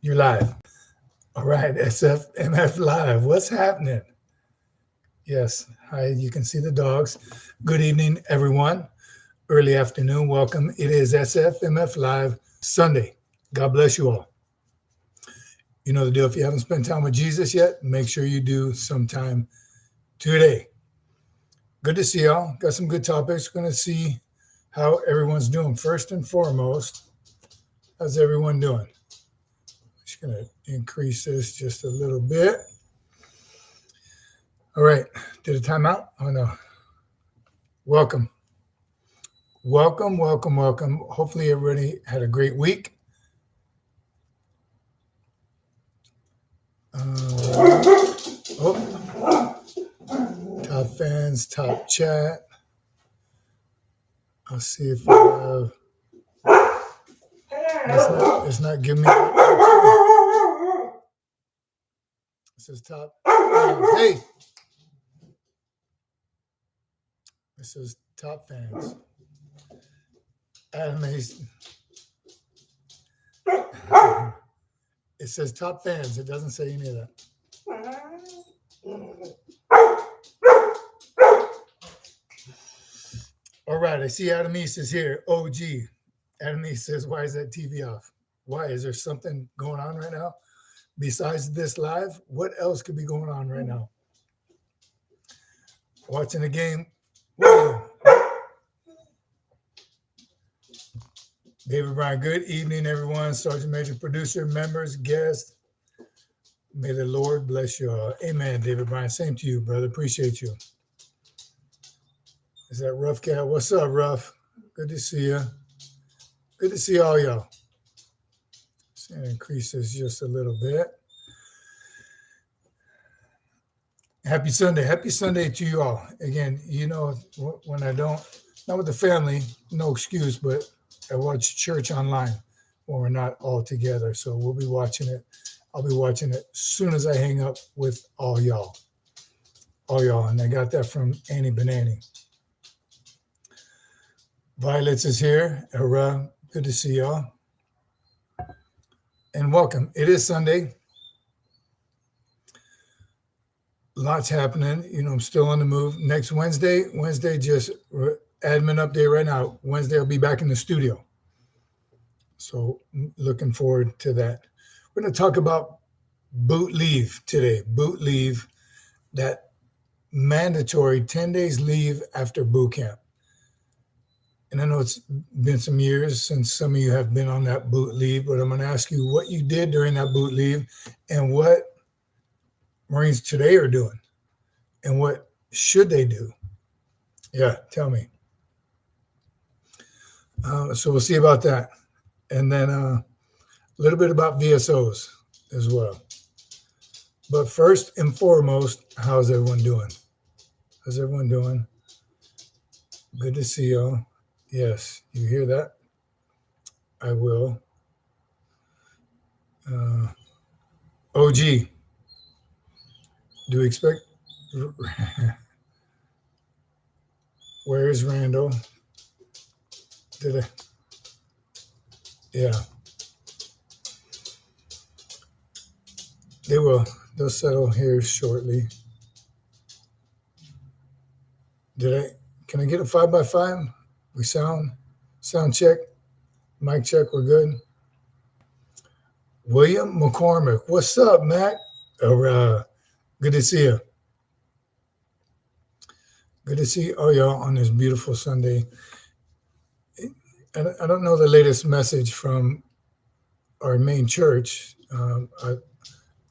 You're live. All right, Sfmf live. What's happening? Yes. Hi, you can see the dogs. Good evening, everyone. Early afternoon. Welcome. It is Sfmf live Sunday. God bless you all. You know the deal. If you haven't spent time with Jesus yet, make sure you do sometime today. Good to see y'all. Got some good topics. Going to see how everyone's doing. First and foremost, how's everyone doing? Just going to increase this just a little bit. All right. Did a timeout? Oh, no. Welcome. Welcome. Hopefully everybody had a great week. Top fans, top chat. I'll see if I have. It's not giving me. It says top fans. Hey. It says top fans. It says top fans. It doesn't say any of that. All right. I see Adam East is here. OG. Adam East says, why is that TV off? Why? Is there something going on right now? Besides this live, what else could be going on right now? Watching the game. David Bryan, good evening, everyone. Sergeant Major, producer, members, guests. May the Lord bless you all. Amen, David Bryan. Same to you, brother. Appreciate you. Is that Rough Cat? What's up, Rough? Good to see you. Good to see all y'all. So increase this just a little bit. Happy Sunday. Happy Sunday to you all. Again, you know, when I don't, not with the family, no excuse, but I watch church online when we're not all together. So we'll be watching it. I'll be watching it as soon as I hang up with all y'all. And I got that from Annie Benani. Violets is here. Good to see y'all. And welcome. It is Sunday. Lots happening. You know, I'm still on the move. Next Wednesday, just admin update right now. Wednesday, I'll be back in the studio. So looking forward to that. We're going to talk about boot leave today. Boot leave, that mandatory 10 days leave after boot camp. And I know it's been some years since some of you have been on that boot leave, but I'm going to ask you what you did during that boot leave and what Marines today are doing and what should they do. Yeah, tell me. So we'll see about that. And then a little bit about VSOs as well. But first and foremost, how's everyone doing? How's everyone doing? Good to see y'all. Yes, you hear that? I will. OG, do we expect? Where is Randall? Yeah. They will. They'll settle here shortly. Can I get a 5x5? We sound check, mic check, we're good. William McCormick, what's up, Mac? Good to see you. Good to see all y'all on this beautiful Sunday. I don't know the latest message from our main church. I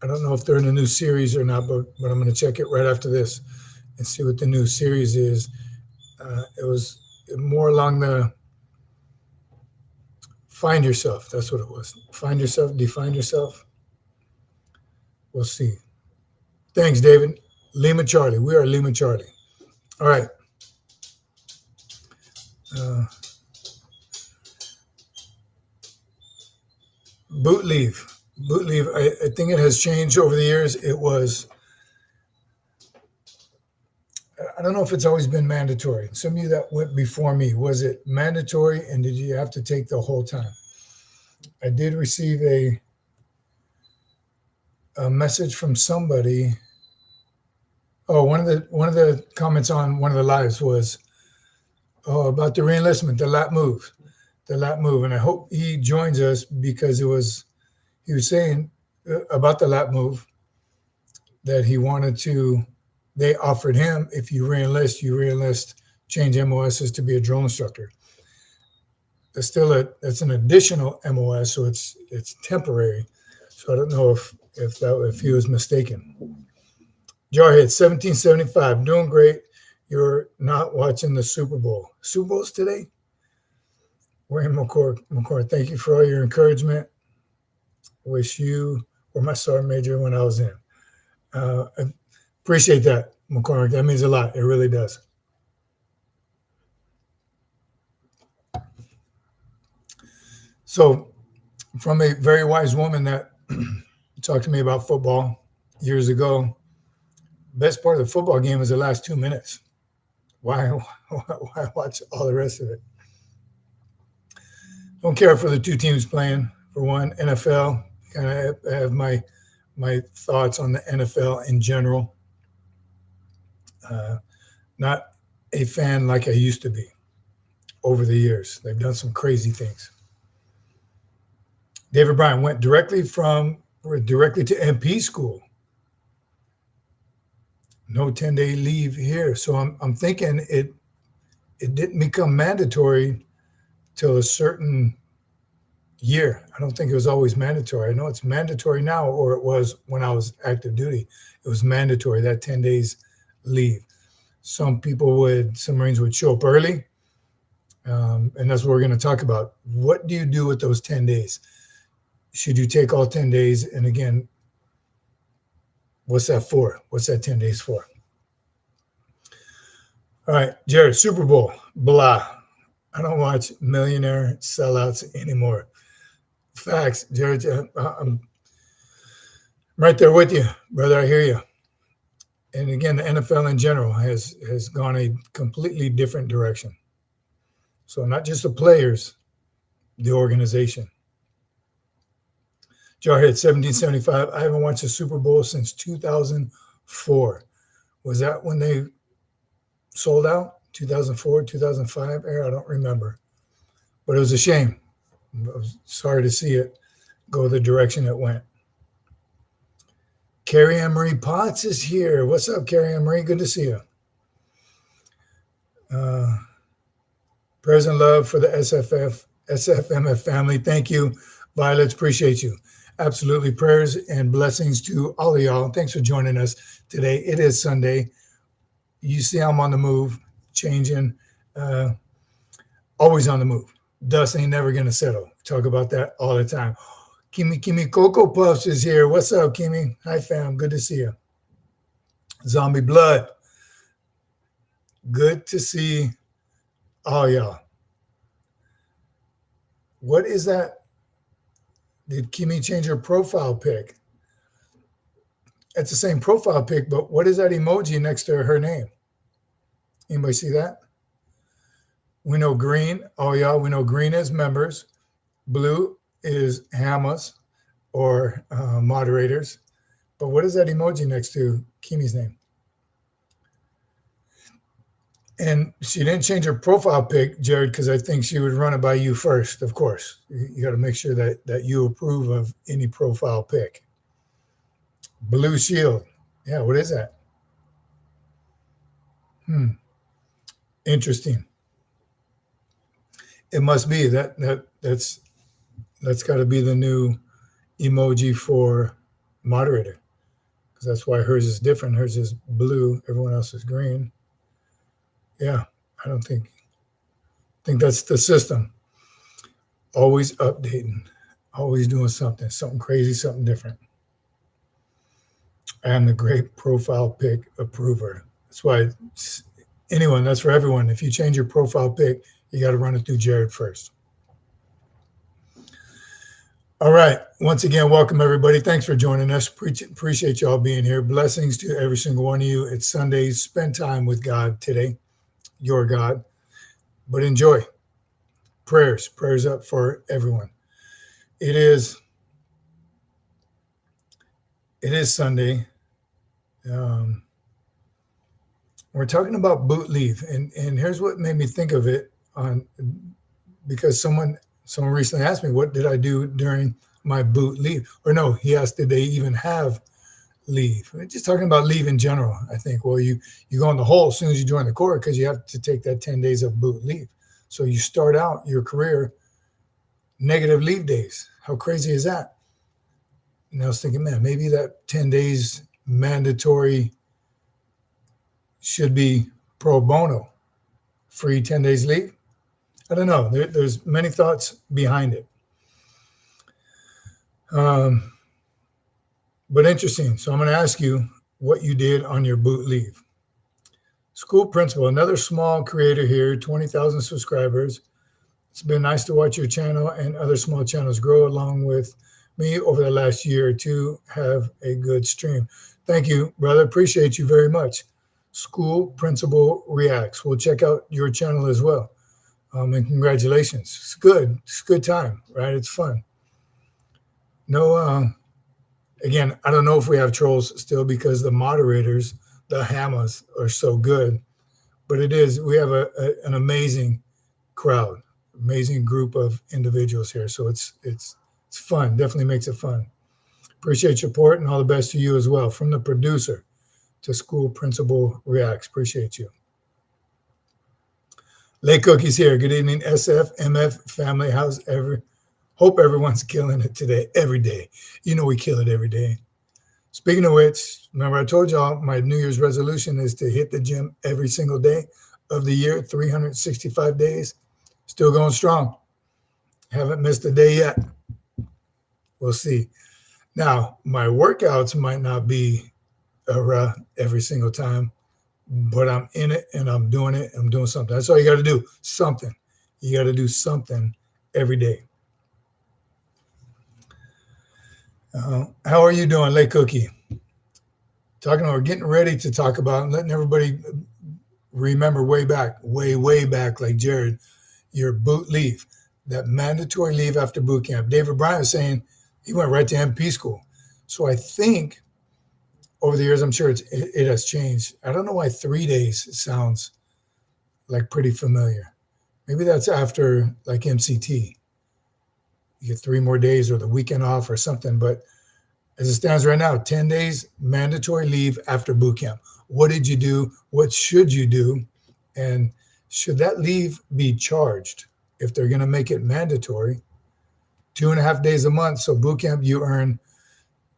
don't know if they're in a new series or not, but I'm going to check it right after this and see what the new series is. It was more along the find yourself. That's what it was. Find yourself, define yourself. We'll see. Thanks, David. Lima Charlie. We are Lima Charlie. All right. Boot leave. I think it has changed over the years. It was, I don't know if it's always been mandatory. Some of you that went before me, was it mandatory and did you have to take the whole time? I did receive a a message from somebody. Oh, one of the comments on one of the lives was about the reenlistment, the lat move, and I hope he joins us because he was saying about the lat move that he wanted to. They offered him, if you reenlist, change MOSs to be a drill instructor. It's still it's an additional MOS, so it's temporary. So I don't know if he was mistaken. Jarhead 1775, doing great. You're not watching the Super Bowl. Super Bowl's today? Wayne McCord, thank you for all your encouragement. Wish you were my sergeant major when I was in. I appreciate that, McCormick. That means a lot. It really does. So, from a very wise woman that talked to me about football years ago, best part of the football game is the last 2 minutes. Why watch all the rest of it? Don't care for the two teams playing. For one, NFL, kind of have my thoughts on the NFL in general. Not a fan like I used to be over the years. They've done some crazy things. David Bryan went directly to MP school. No 10-day leave here. So I'm thinking it didn't become mandatory till a certain year. I don't think it was always mandatory. I know it's mandatory now, or it was when I was active duty. It was mandatory, that 10 days leave. Some Marines would show up early. And that's what we're going to talk about. What do you do with those 10 days? Should you take all 10 days? And again, what's that for? What's that 10 days for? All right, Jared, Super Bowl, blah. I don't watch millionaire sellouts anymore. Facts, Jared. I'm right there with you, brother. I hear you. And again, the NFL in general has gone a completely different direction. So not just the players, the organization. Jarhead 1775. I haven't watched a Super Bowl since 2004. Was that when they sold out? 2004, 2005? I don't remember. But it was a shame. I was sorry to see it go the direction it went. Carrie Ann Marie Potts is here. What's up, Carrie Ann Marie? Good to see you. Prayers and love for the Sfmf family. Thank you, Violets. Appreciate you. Absolutely. Prayers and blessings to all of y'all. Thanks for joining us today. It is Sunday. You see I'm on the move, changing, always on the move. Dust ain't never going to settle. Talk about that all the time. Kimmy Cocoa Puffs is here. What's up, Kimmy? Hi, fam. Good to see you. Zombie Blood. Good to see all y'all. What is that? Did Kimmy change her profile pic? It's the same profile pic, but what is that emoji next to her name? Anybody see that? We know green. Oh, y'all, we know green is members. Blue is Hamas or moderators. But what is that emoji next to Kimmy's name? And she didn't change her profile pic, Jared, because I think she would run it by you first, of course. You got to make sure that you approve of any profile pic. Blue Shield. Yeah, what is that? Interesting. It must be that's got to be the new emoji for moderator, because that's why hers is different. Hers is blue. Everyone else is green. Yeah, I think that's the system. Always updating, always doing something crazy, something different. I'm the great profile pic approver. That's why that's for everyone. If you change your profile pic, you got to run it through Jared first. All right. Once again, welcome, everybody. Thanks for joining us. Appreciate y'all being here. Blessings to every single one of you. It's Sunday. Spend time with God today, your God. But enjoy. Prayers up for everyone. It is It is Sunday. Um, we're talking about boot leave, and here's what made me think of it on because someone recently asked me what did I do during my boot leave, or no, he asked did they even have leave. We're just talking about leave in general. I think well you go in the hole as soon as you join the Corps because you have to take that 10 days of boot leave. So you start out your career negative leave days. How crazy is that? And I was thinking, man, maybe that 10 days mandatory should be pro bono, free 10 days leave. I don't know. There's many thoughts behind it. But interesting. So I'm going to ask you what you did on your boot leave. School principal, another small creator here, 20,000 subscribers. It's been nice to watch your channel and other small channels grow along with me over the last year or two. Have a good stream. Thank you, brother. Appreciate you very much. School Principal Reacts. We'll check out your channel as well. And congratulations. It's good. It's a good time, right? It's fun. No, again, I don't know if we have trolls still because the moderators, the Hamas, are so good. But it is, we have an amazing crowd, amazing group of individuals here. So it's fun. Definitely makes it fun. Appreciate your support and all the best to you as well. From the producer to School Principal Reacts. Appreciate you. Lay Cookies here. Good evening, Sfmf family. Hope everyone's killing it today, every day. You know we kill it every day. Speaking of which, remember I told y'all my New Year's resolution is to hit the gym every single day of the year, 365 days. Still going strong. Haven't missed a day yet. We'll see. Now, my workouts might not be every single time, but I'm in it and I'm doing it. I'm doing something. That's all you got to do. Something. You got to do something every day. How are you doing, Lay Cookie? We're getting ready to talk about letting everybody remember way back, like Jared, your boot leave, that mandatory leave after boot camp. David Bryant was saying he went right to MP school. So I think over the years, I'm sure it has changed. I don't know why 3 days sounds like pretty familiar. Maybe that's after like MCT. You get 3 more days or the weekend off or something. But as it stands right now, 10 days mandatory leave after boot camp. What did you do? What should you do? And should that leave be charged if they're going to make it mandatory? 2.5 days a month. So boot camp, you earn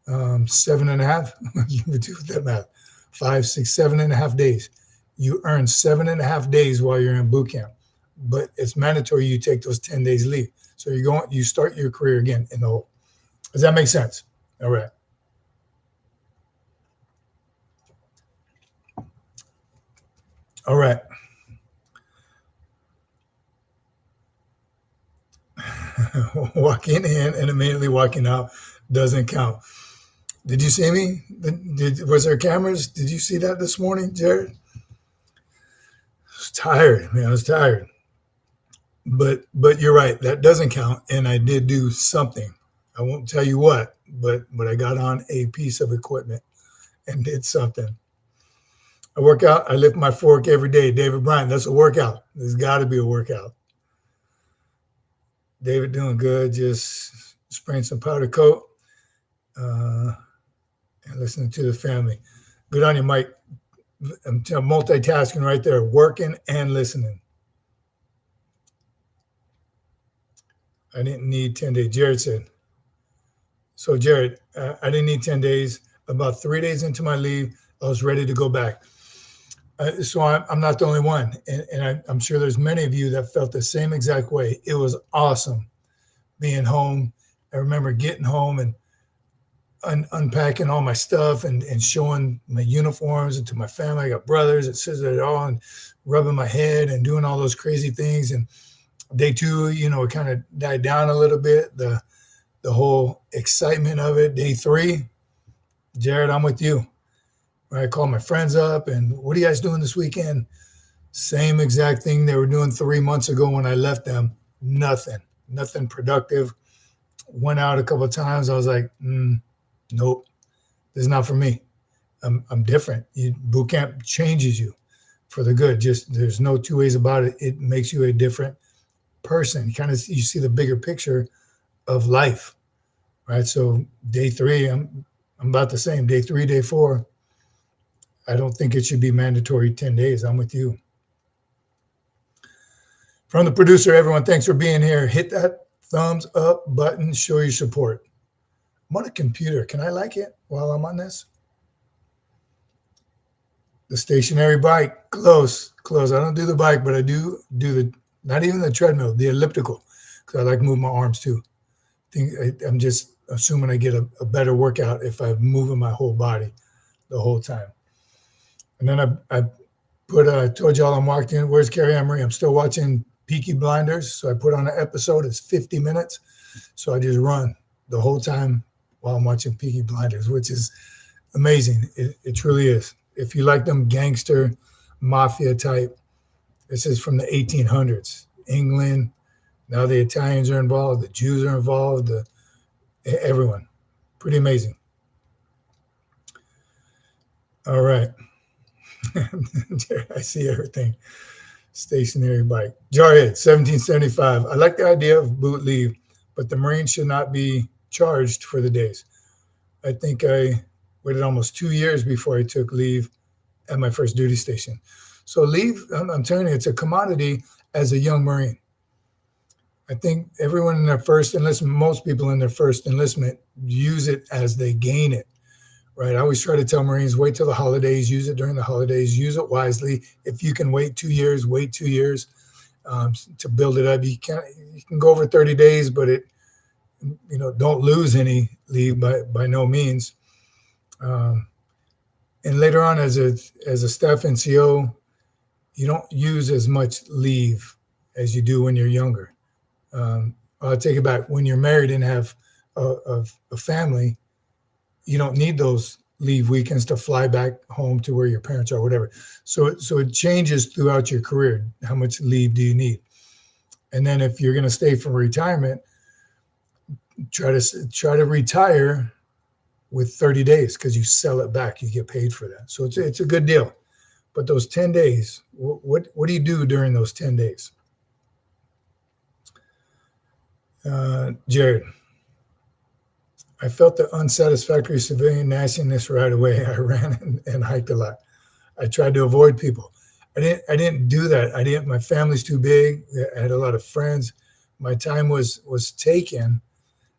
7.5. You do that math. 5, 6, 7.5 days. You earn 7.5 days while you're in boot camp. But it's mandatory you take those 10 days leave. So you start your career again in the hole. Does that make sense? All right. All right. Walking in and immediately walking out doesn't count. Did you see me? Was there cameras? Did you see that this morning, Jared? I was tired, man. I was tired. But you're right. That doesn't count. And I did do something. I won't tell you what, but I got on a piece of equipment and did something. I work out. I lift my fork every day. David Bryant, that's a workout. There's got to be a workout. David doing good. Just spraying some powder coat and listening to the family. Good on you, Mike. I'm multitasking right there, working and listening. I didn't need 10 days. Jared said. So, Jared, I didn't need 10 days. About 3 days into my leave, I was ready to go back. So I'm not the only one. And I'm sure there's many of you that felt the same exact way. It was awesome being home. I remember getting home and unpacking all my stuff and showing my uniforms and to my family. I got brothers and sisters all and rubbing my head and doing all those crazy things. And day 2, it kind of died down a little bit. The whole excitement of it. Day 3, Jared, I'm with you. I called my friends up and what are you guys doing this weekend? Same exact thing they were doing 3 months ago when I left them. Nothing productive. Went out a couple of times. I was like, nope, This is not for me. I'm different. Boot camp changes you for the good. Just there's no two ways about it. It makes you a different person. You see the bigger picture of life, right? So day 3, I'm about the same. Day 3, day 4, I don't think it should be mandatory 10 days. I'm with you. From the producer, everyone, thanks for being here. Hit that thumbs up button. Show your support. I'm on a computer. Can I like it while I'm on this? The stationary bike, close. I don't do the bike, but I do not even the treadmill, the elliptical, because I like to move my arms too. I'm just assuming I get a better workout if I'm moving my whole body the whole time. And then I told y'all I'm walked in. Where's Carrie Ann Marie? I'm still watching Peaky Blinders. So I put on an episode. It's 50 minutes. So I just run the whole time while I'm watching Peaky Blinders, which is amazing. It truly is. If you like them gangster mafia type, this is from the 1800s. England, now the Italians are involved, the Jews are involved, everyone. Pretty amazing. All right. I see everything. Stationary bike. Jarhead, 1775. I like the idea of boot leave, but the Marines should not be charged for the days. I think I waited almost 2 years before I took leave at my first duty station. So leave, I'm telling you, it's a commodity as a young Marine. I think everyone in their first enlistment, most people in their first enlistment use it as they gain it, right? I always try to tell Marines, wait till the holidays, use it during the holidays, use it wisely. If you can wait 2 years, wait 2 years to build it up. You can go over 30 days, but don't lose any leave by no means. And later on, as a staff NCO, you don't use as much leave as you do when you're younger. I'll take it back. When you're married and have a family, you don't need those leave weekends to fly back home to where your parents are, whatever. So it changes throughout your career. How much leave do you need? And then if you're going to stay for retirement, try to retire with 30 days because you sell it back. You get paid for that. So it's a good deal. But those 10 days, what do you do during those 10 days? Jared, I felt the unsatisfactory civilian nastiness right away. I ran and hiked a lot. I tried to avoid people. I didn't do that. My family's too big. I had a lot of friends. My time was taken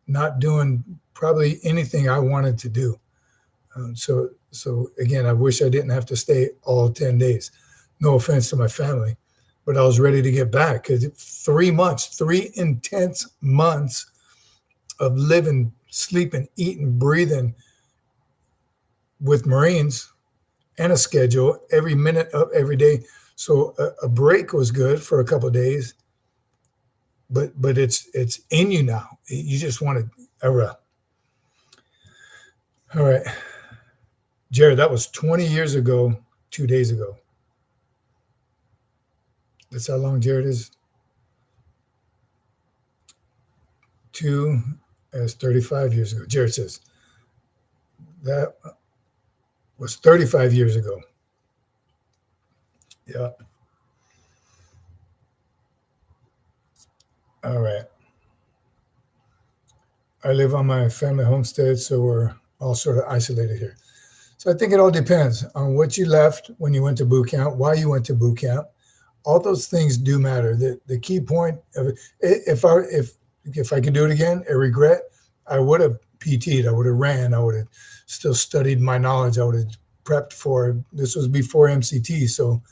not doing probably anything I wanted to do. So again, I wish I didn't have to stay all 10 days. No offense to my family, but I was ready to get back because 3 months, 3 intense months of living, sleeping, eating, breathing with Marines and a schedule every minute of every day. So a break was good for a couple of days, but it's in you now. You just want to. All right. Jared, that was 20 years ago, 2 days ago. That's how long Jared is. 2 as 35 years ago. Jared says that was 35 years ago. Yeah. All right. I live on my family homestead, so we're all sort of isolated here. So I think it all depends on what you left when you went to boot camp, why you went to boot camp. All those things do matter. The key point of it, if I could do it again, a regret, I would have PT'd, I would have ran, I would have still studied my knowledge, I would have prepped for. This was before MCT, so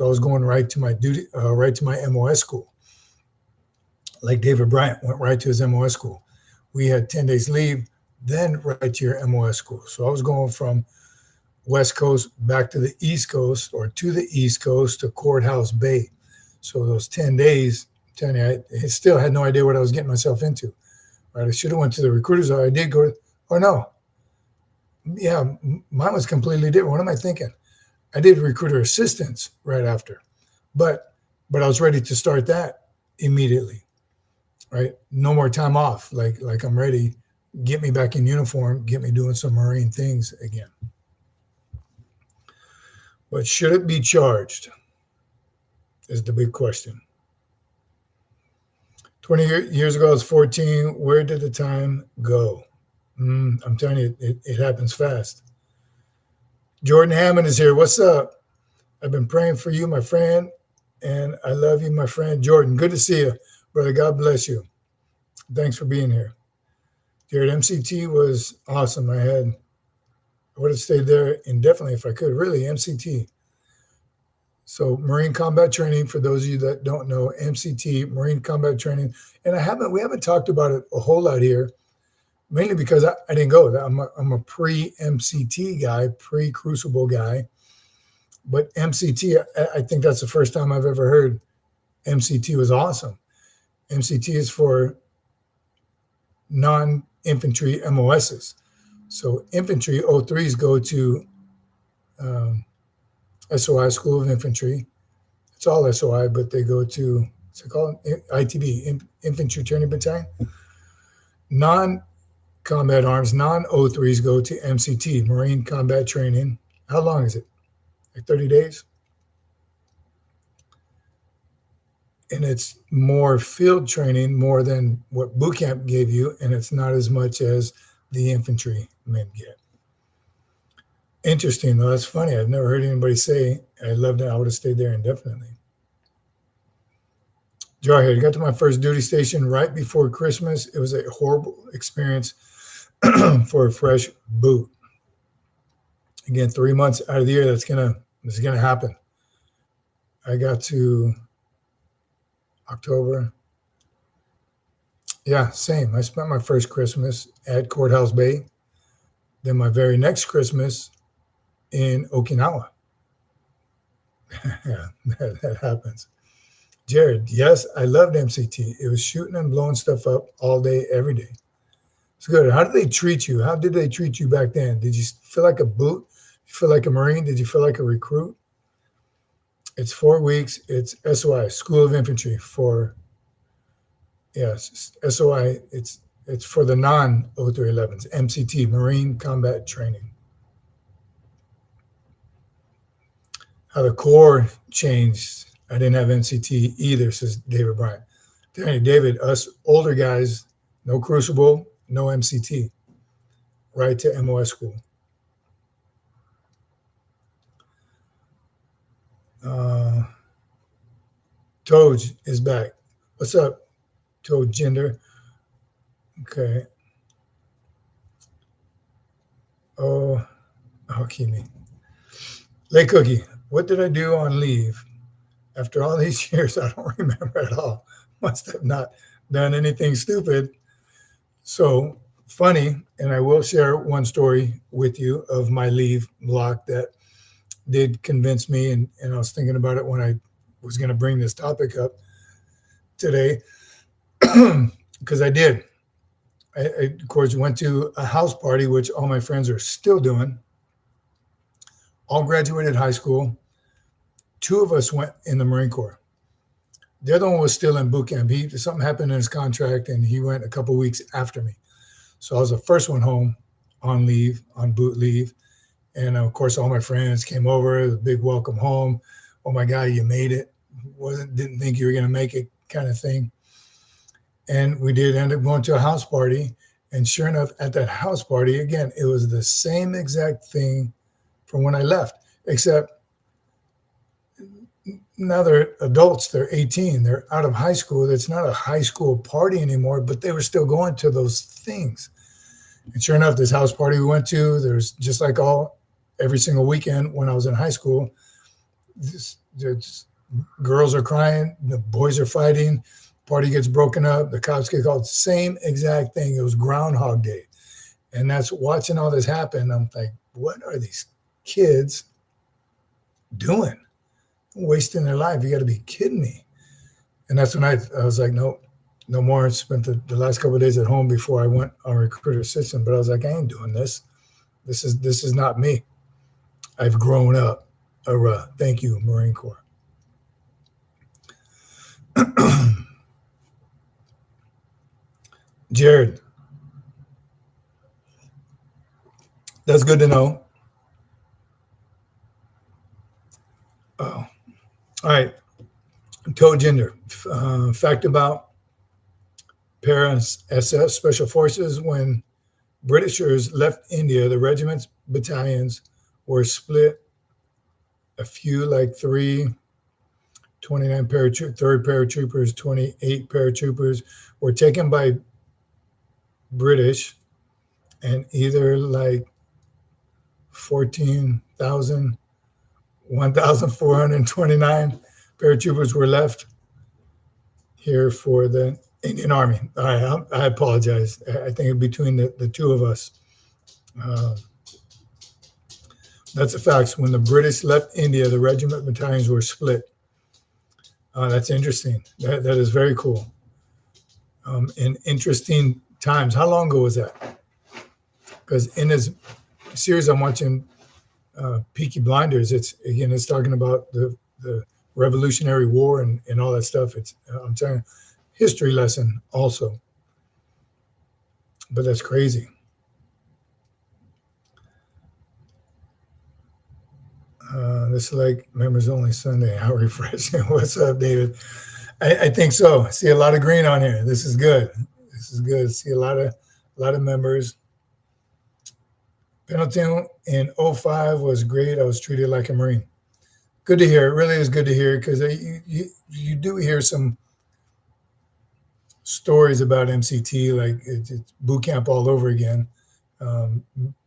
I was going right to my duty, right to my MOS school. Like David Bryant went right to his MOS school. We had 10 days leave, then right to your MOS school. So I was going from West Coast back to the East Coast, or to the East Coast to Courthouse Bay. So those 10 days, I'm telling you, I still had no idea what I was getting myself into. Right? I should have went to the recruiters. I did go, or no. Yeah, mine was completely different. What am I thinking? I did recruiter assistance right after, but I was ready to start that immediately. Right? No more time off. Like I'm ready get me back in uniform, get me doing some Marine things again. But should it be charged is the big question. 20 years ago, I was 14. Where did the time go? I'm telling you, it happens fast. Jordan Hammond is here. What's up? I've been praying for you, my friend, and I love you, my friend. Jordan, good to see you, brother. God bless you. Thanks for being here. Jared, MCT was awesome. I would have stayed there indefinitely if I could. Really, MCT. So Marine Combat Training, for those of you that don't know, MCT, Marine Combat Training. And we haven't talked about it a whole lot here, mainly because I didn't go. I'm a pre-MCT guy, pre-Crucible guy. But MCT, I think that's the first time I've ever heard MCT was awesome. MCT is for non-infantry MOSs. So infantry 03s go to SOI, School of Infantry. It's all SOI, but they go to, what's it called? ITB, Infantry Training Battalion. Non-combat arms, non-03s go to MCT, Marine Combat Training. How long is it? Like 30 days? And it's more field training, more than what boot camp gave you, and it's not as much as the infantry men get. Interesting, though. That's funny. I've never heard anybody say, I loved it. I would have stayed there indefinitely. Jarhead, got to my first duty station right before Christmas. It was a horrible experience for a fresh boot. Again, 3 months out of the year, this is gonna happen. I got to October. Yeah, same. I spent my first Christmas at Courthouse Bay. Then my very next Christmas in Okinawa. Yeah, that happens. Jared, yes, I loved MCT. It was shooting and blowing stuff up all day, every day. It's good. How did they treat you? How did they treat you back then? Did you feel like a boot? Did you feel like a Marine? Did you feel like a recruit? It's 4 weeks. It's SOI, School of Infantry for, yes, SOI. It's for the non-0311s, MCT, Marine Combat Training. How the Corps changed. I didn't have MCT either, says David Bryant. David, us older guys, no Crucible, no MCT, right to MOS school. Toj is back. What's up, Toj Gender? Okay. Oh, Kimi. Lay Cookie, what did I do on leave? After all these years, I don't remember at all. Must have not done anything stupid. So funny, and I will share one story with you of my leave block that did convince me, and I was thinking about it when I was going to bring this topic up today, because I did. I, of course, went to a house party, which all my friends are still doing. All graduated high school. 2 of us went in the Marine Corps. The other one was still in boot camp. Something happened in his contract, and he went a couple weeks after me. So I was the first one home on leave, on boot leave. And of course, all my friends came over, the big welcome home. Oh my God, you made it. Didn't think you were going to make it, kind of thing. And we did end up going to a house party. And sure enough, at that house party, again, it was the same exact thing from when I left, except now they're adults, they're 18, they're out of high school. It's not a high school party anymore, but they were still going to those things. And sure enough, this house party we went to, there's just like every single weekend when I was in high school, girls are crying, the boys are fighting, party gets broken up, the cops get called, same exact thing. It was Groundhog Day. And that's watching all this happen. I'm like, what are these kids doing? Wasting their life. You got to be kidding me. And that's when I was like, no more. I spent the last couple of days at home before I went on recruiter assistant, but I was like, I ain't doing this. This is not me. I've grown up. Thank you, Marine Corps. Jared, That's good to know. All right. Toe gender. Fact about para SS Special Forces. When Britishers left India, the regiments, battalions were split. A few, like 29 third paratroopers, 28 paratroopers, were taken by British, and either like 14,000, 1,429 paratroopers were left here for the Indian Army. All right, I apologize. I think between the two of us, that's the facts. When the British left India, the regiment battalions were split. That's interesting. That is very cool. In interesting times. How long ago was that? Because in this series I'm watching, Peaky Blinders, it's talking about the Revolutionary War and all that stuff. I'm telling you, history lesson also. But that's crazy. This is like members only Sunday. How refreshing. What's up, David? I think so. I see a lot of green on here. This is good. This is good. See a lot of members. Pendleton in 05 was great. I was treated like a Marine. Good to hear. It really is good to hear, because you do hear some stories about MCT, like it's boot camp all over again.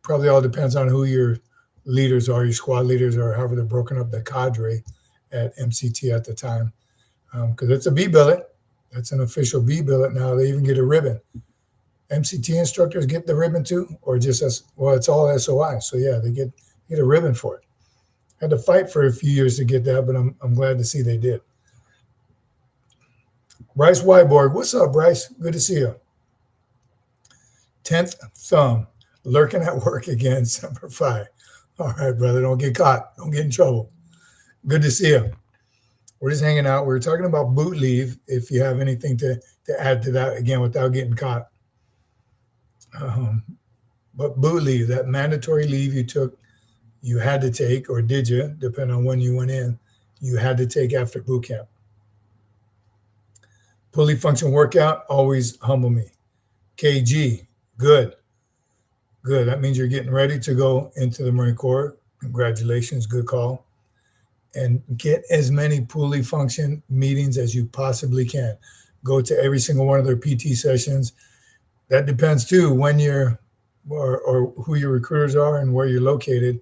Probably all depends on who your leaders are, your squad leaders, or however they're broken up, the cadre at MCT at the time. Because it's a B billet. That's an official B billet now. They even get a ribbon. MCT instructors get the ribbon too, or just it's all SOI. So yeah, they get a ribbon for it. Had to fight for a few years to get that, but I'm glad to see they did. Bryce Wyborg, what's up, Bryce? Good to see you. 10th thumb, lurking at work again, Semper Fi. All right, brother, don't get caught. Don't get in trouble. Good to see you. We're just hanging out. We're talking about boot leave, if you have anything to add to that, again, without getting caught. But boot leave, that mandatory leave you had to take, or did you, depending on when you went in, you had to take after boot camp. Pulley function workout, always humble me. KG, good. Good. That means you're getting ready to go into the Marine Corps. Congratulations. Good call. And get as many pulley function meetings as you possibly can. Go to every single one of their PT sessions. That depends too when you're or who your recruiters are and where you're located.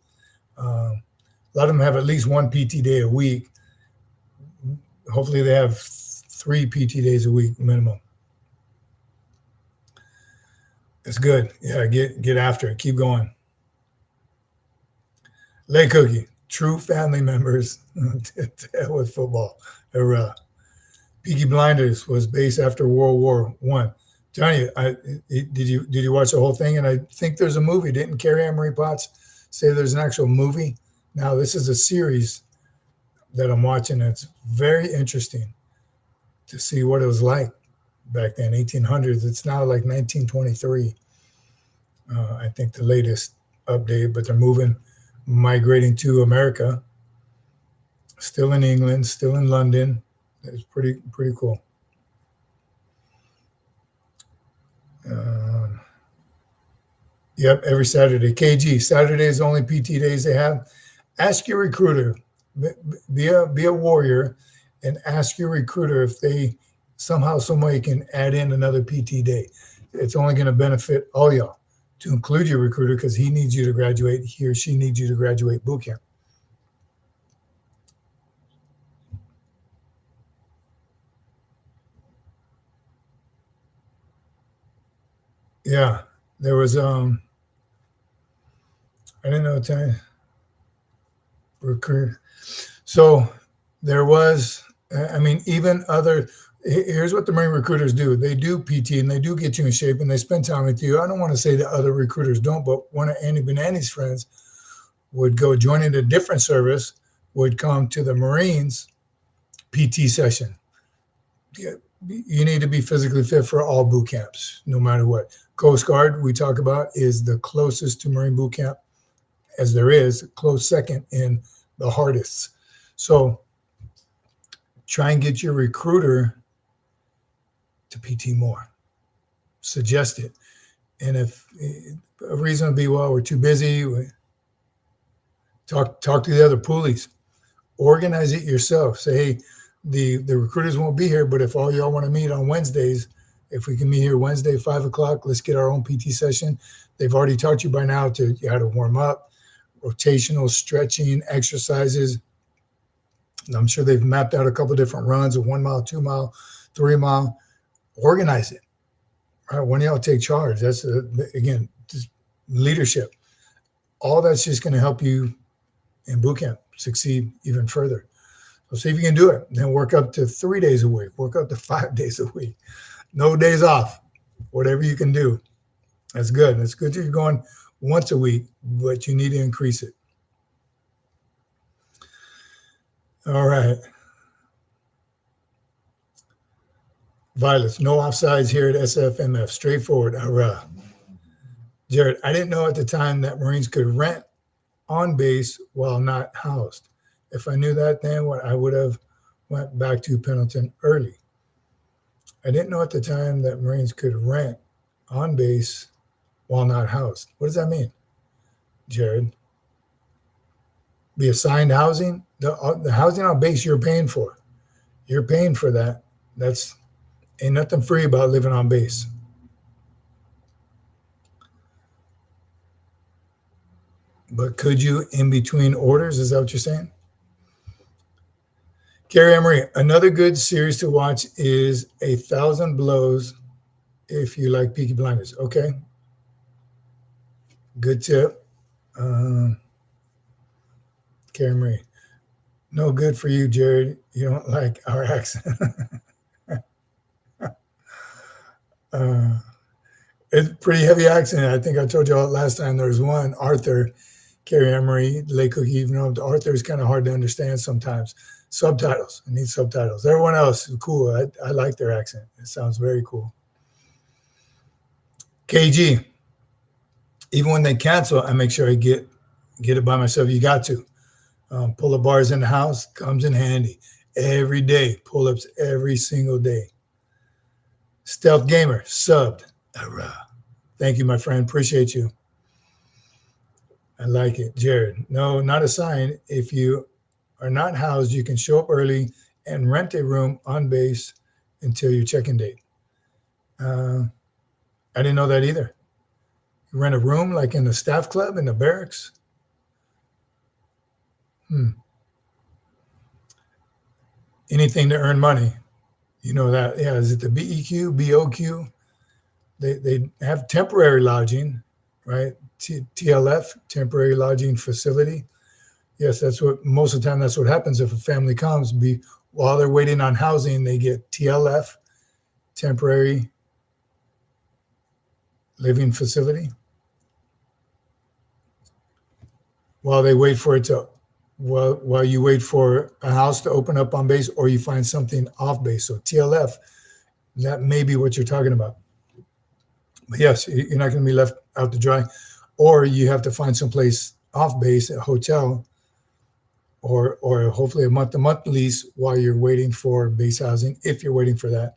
A lot of them have at least one PT day a week. Hopefully they have 3 PT days a week minimum. It's good. Yeah, get after it. Keep going. Lay Cookie, true family members with football. Peaky Blinders was based after World War I. Telling you, did you watch the whole thing? And I think there's a movie. Didn't Carrie Ann Marie Potts say there's an actual movie? Now, this is a series that I'm watching. It's very interesting to see what it was like back then, 1800s. It's now like 1923. I think the latest update, but they're migrating to America. Still in England, still in London. It's pretty cool. Yep, every Saturday. KG, Saturday is the only PT days they have. Ask your recruiter. Be a warrior, and ask your recruiter if they somehow, some way can add in another PT day. It's only going to benefit all y'all, to include your recruiter, because he needs you to graduate. He or she needs you to graduate boot camp. Yeah, there was I didn't know time recruit. So there was, I mean, even other. Here's what the Marine recruiters do. They do PT and they do get you in shape and they spend time with you. I don't want to say that other recruiters don't, but one of Andy Benanni's friends would go join in a different service, would come to the Marines PT session. You need to be physically fit for all boot camps, no matter what. Coast Guard, we talk about, is the closest to Marine boot camp. as there is, a close second in the hardest. So try and get your recruiter to PT more. Suggest it. And if a reason would be, well, we're too busy, talk to the other poolies. Organize it yourself. Say, hey, the recruiters won't be here, but if all y'all want to meet on Wednesdays, if we can meet here Wednesday, 5 o'clock, let's get our own PT session. They've already taught you by now how to warm up, rotational stretching exercises. And I'm sure they've mapped out a couple of different runs of 1 mile, 2 mile, 3 mile. Organize it. Right? When y'all take charge, that's again, just leadership. All that's just going to help you in boot camp succeed even further. So see if you can do it. Then work up to 3 days a week. Work up to 5 days a week. No days off. Whatever you can do. That's good. It's good that you're going once a week, but you need to increase it. All right. Violets, no offsides here at Sfmf. Straightforward. Hurrah. Jared, I didn't know at the time that Marines could rent on base while not housed. If I knew that then, I would have went back to Pendleton early. I didn't know at the time that Marines could rent on base while not housed. What does that mean, Jared? Be assigned housing? The housing on base you're paying for. You're paying for that. Ain't nothing free about living on base. But could you in between orders? Is that what you're saying? Carrie Emery, another good series to watch is 1,000 Blows if you like Peaky Blinders. Okay. Good tip. Carrie Emery, no good for you, Jared. You don't like our accent. It's a pretty heavy accent. I think I told you all last time there was one, Arthur, Carrie Emery, Lake Cookie, even though Arthur is kind of hard to understand sometimes. Subtitles. I need subtitles. Everyone else is cool. I like their accent. It sounds very cool. KG, even when they cancel, I make sure I get it by myself. You got to. Pull-up bars in the house comes in handy. Every day. Pull-ups every single day. Stealth Gamer, subbed. Hurrah. Thank you, my friend. Appreciate you. I like it. Jared, no, not a sign. If you are not housed, you can show up early and rent a room on base until your check-in date. I didn't know that either. You rent a room like in the staff club in the barracks? Anything to earn money. You know that. Yeah, is it the BEQ, BOQ? They have temporary lodging, right? TLF, temporary lodging facility. Yes, that's what most of the time. That's what happens if a family comes. While they're waiting on housing, they get TLF, temporary living facility. While they wait for it to, while you wait for a house to open up on base, or you find something off base. So TLF, that may be what you're talking about. But yes, you're not going to be left out to dry, or you have to find someplace off base, a hotel, or hopefully a month-to-month lease while you're waiting for base housing, if you're waiting for that,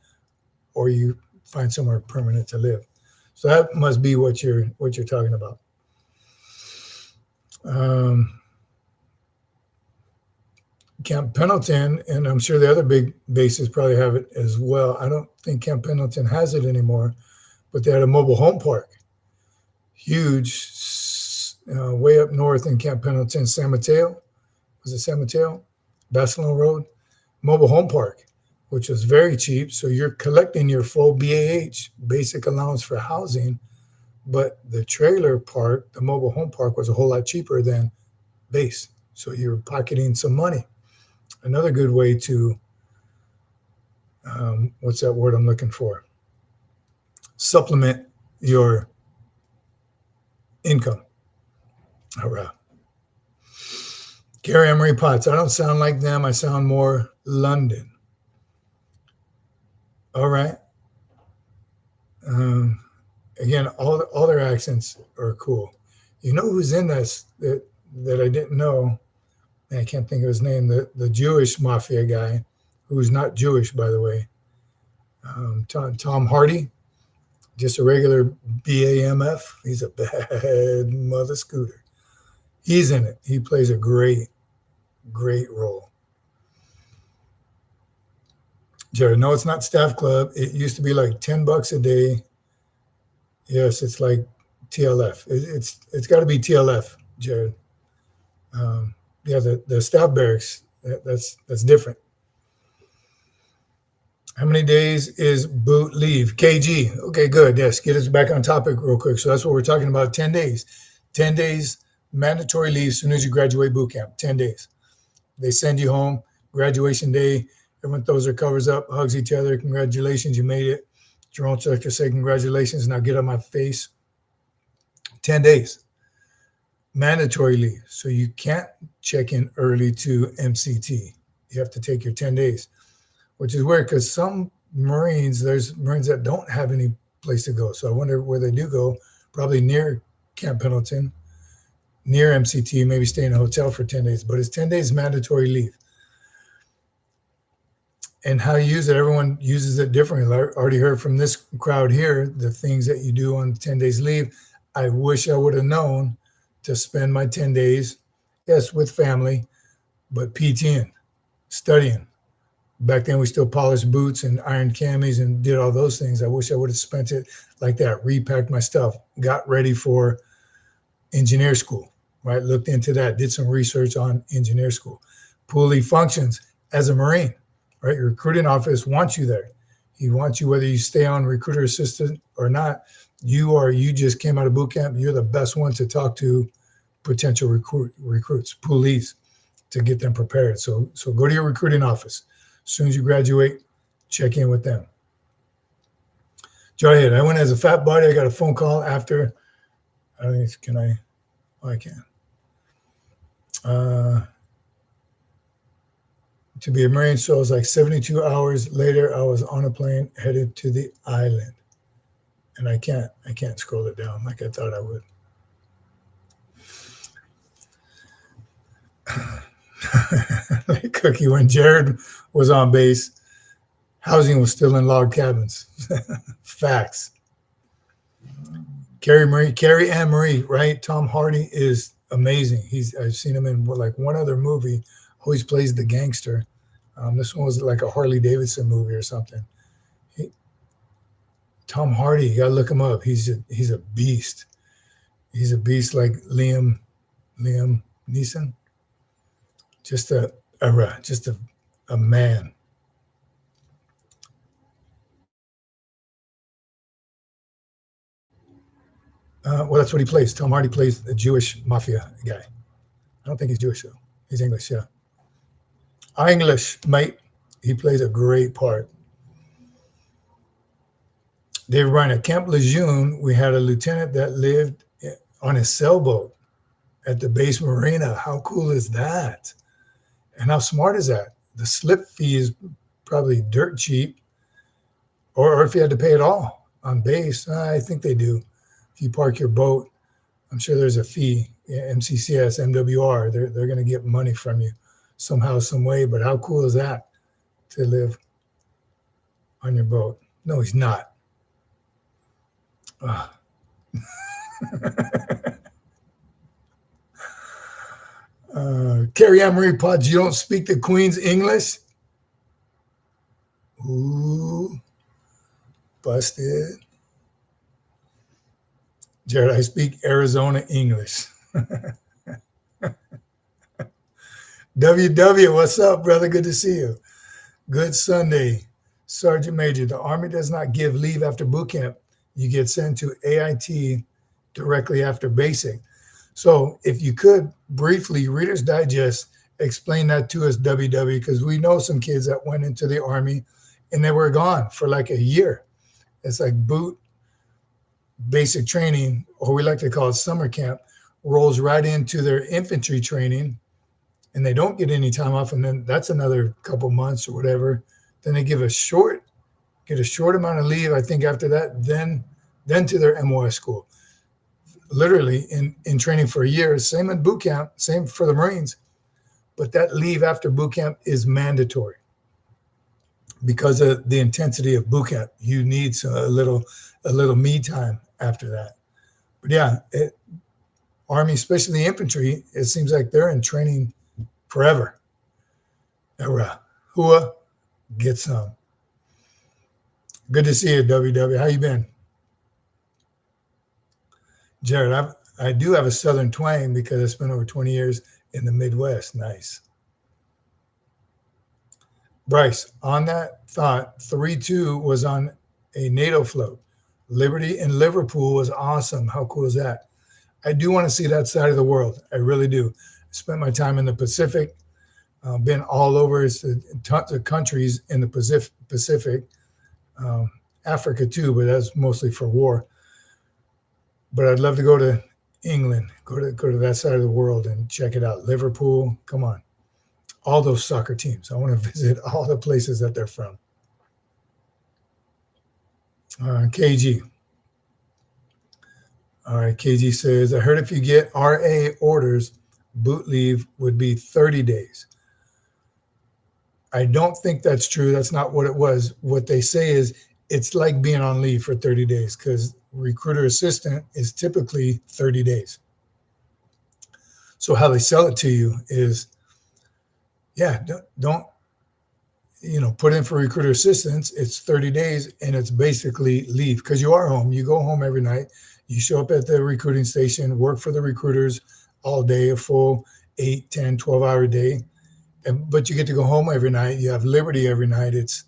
or you find somewhere permanent to live. So that must be what you're talking about. Camp Pendleton, and I'm sure the other big bases probably have it as well. I don't think Camp Pendleton has it anymore, but they had a mobile home park. Huge, way up north in Camp Pendleton, San Mateo. Was it San Mateo? Barcelona Road. Mobile home park, which was very cheap. So you're collecting your full BAH, basic allowance for housing, but the trailer park, the mobile home park, was a whole lot cheaper than base. So you're pocketing some money. Another good way to, what's that word I'm looking for? Supplement your income. All right. Gary Emery Potts. I don't sound like them. I sound more London. All right. Again, all their accents are cool. You know who's in this that I didn't know? I can't think of his name. The Jewish mafia guy, who's not Jewish, by the way. Tom Hardy, just a regular BAMF. He's a bad mother scooter. He's in it. He plays a great role. Jared, no, it's not Staff Club. It used to be like $10 a day. Yes, it's like TLF. It's got to be TLF, Jared. Yeah, the staff barracks. That's different. How many days is boot leave? KG. Okay, good. Yes, get us back on topic real quick. So that's what we're talking about. 10 days. 10 days mandatory leave as soon as you graduate boot camp. 10 days. They send you home. Graduation day. Everyone throws their covers up, hugs each other. Congratulations, you made it. Jerome instructor say congratulations. Now get on my face. 10 days. Mandatory leave. So you can't check in early to MCT. You have to take your 10 days, which is weird because some Marines, there's Marines that don't have any place to go. So I wonder where they do go, probably near Camp Pendleton, near MCT, maybe stay in a hotel for 10 days, but it's 10 days mandatory leave. And how you use it, everyone uses it differently. I already heard from this crowd here, the things that you do on 10 days leave. I wish I would have known to spend my 10 days, yes, with family, but PTing, studying. Back then, we still polished boots and ironed camis and did all those things. I wish I would have spent it like that, repacked my stuff, got ready for engineer school, right? Looked into that, did some research on engineer school. Pulley functions as a Marine, right? Your recruiting office wants you there. He wants you, whether you stay on recruiter assistant or not. You just came out of boot camp. You're the best one to talk to potential recruits, pulleys, to get them prepared. So go to your recruiting office. As soon as you graduate, check in with them. Jawhead, I went as a fat body. I got a phone call after. Can I? Oh, I can. To be a Marine, so it was like 72 hours later, I was on a plane headed to the island. And I can't scroll it down like I thought I would. Like Cookie, when Jared was on base, housing was still in log cabins. Facts. Carrie Ann Marie, right? Tom Hardy is amazing. I've seen him in like one other movie. Always plays the gangster. This one was like a Harley Davidson movie or something. Tom Hardy, you gotta look him up. He's a beast. He's a beast like Liam Neeson. Just a man. Well, that's what he plays. Tom Hardy plays the Jewish mafia guy. I don't think he's Jewish though. He's English, yeah. English, mate. He plays a great part. They were running at Camp Lejeune. We had a lieutenant that lived on his sailboat at the base marina. How cool is that? And how smart is that? The slip fee is probably dirt cheap, or if you had to pay it all on base, I think they do. If you park your boat, I'm sure there's a fee. MCCS, MWR, they're going to get money from you somehow, some way. But how cool is that to live on your boat? No, he's not. Carrie Ann Marie Potts, you don't speak the Queen's English? Ooh, busted. Jared, I speak Arizona English. WW, what's up, brother? Good to see you. Good Sunday. Sergeant Major, the Army does not give leave after boot camp. You get sent to AIT directly after basic. So if you could briefly, Reader's Digest, explain that to us, WW, because we know some kids that went into the Army and they were gone for like a year. It's like boot, basic training, or we like to call it summer camp, rolls right into their infantry training, and they don't get any time off. And then that's another couple months or whatever. Then they get a short amount of leave, I think, after that, then to their MOS school. literally in training for a year. Same in boot camp, same for the Marines. But that leave after boot camp is mandatory because of the intensity of boot camp. You need a little me time after that. But yeah, Army, especially the infantry, it seems like they're in training forever. Hua, get some. Good to see you, WW. How you been? Jared, I do have a Southern twang because I spent over 20 years in the Midwest. Nice. Bryce, on that thought, 3-2 was on a NATO float. Liberty in Liverpool was awesome. How cool is that? I do want to see that side of the world. I really do. I spent my time in the Pacific, been all over tons of countries in the Pacific, Africa too, but that's mostly for war. But I'd love to go to England, go to that side of the world and check it out. Liverpool, come on. All those soccer teams. I want to visit all the places that they're from. KG. All right, KG says, I heard if you get RA orders, boot leave would be 30 days. I don't think that's true. That's not what it was. What they say is it's like being on leave for 30 days because recruiter assistant is typically 30 days. So how they sell it to you is, yeah, don't put in for recruiter assistance. It's 30 days and it's basically leave because you are home. You go home every night. You show up at the recruiting station, work for the recruiters all day, a full 8, 10, 12-hour day. But you get to go home every night. You have liberty every night. It's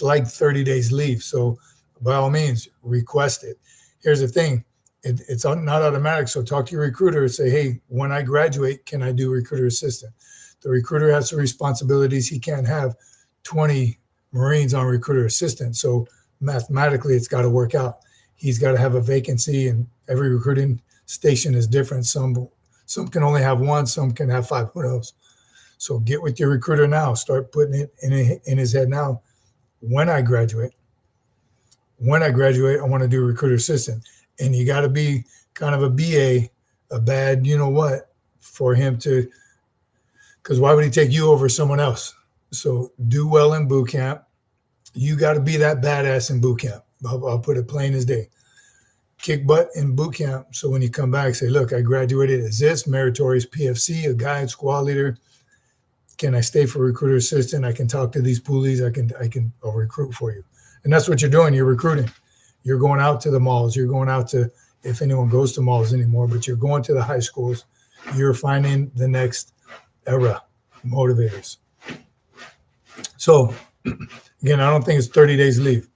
like 30 days leave. So by all means, request it. Here's the thing. It's not automatic. So talk to your recruiter and say, hey, when I graduate, can I do recruiter assistant? The recruiter has some responsibilities. He can't have 20 Marines on recruiter assistant. So mathematically, it's got to work out. He's got to have a vacancy, and every recruiting station is different. Some can only have one. Some can have 5. Who knows? So get with your recruiter now. Start putting it in his head now. When I graduate, I want to do recruiter assistant. And you got to be kind of a BA, a bad you-know-what, for him to, because why would he take you over someone else? So do well in boot camp. You got to be that badass in boot camp. I'll put it plain as day. Kick butt in boot camp. So when you come back, say, look, I graduated as this, meritorious PFC, a guide, squad leader. Can I stay for recruiter assistant? I can talk to these poolies. I'll recruit for you. And that's what you're doing. You're recruiting. You're going out to the malls. You're going out to, if anyone goes to malls anymore, but you're going to the high schools. You're finding the next era motivators. So again, I don't think it's 30 days leave.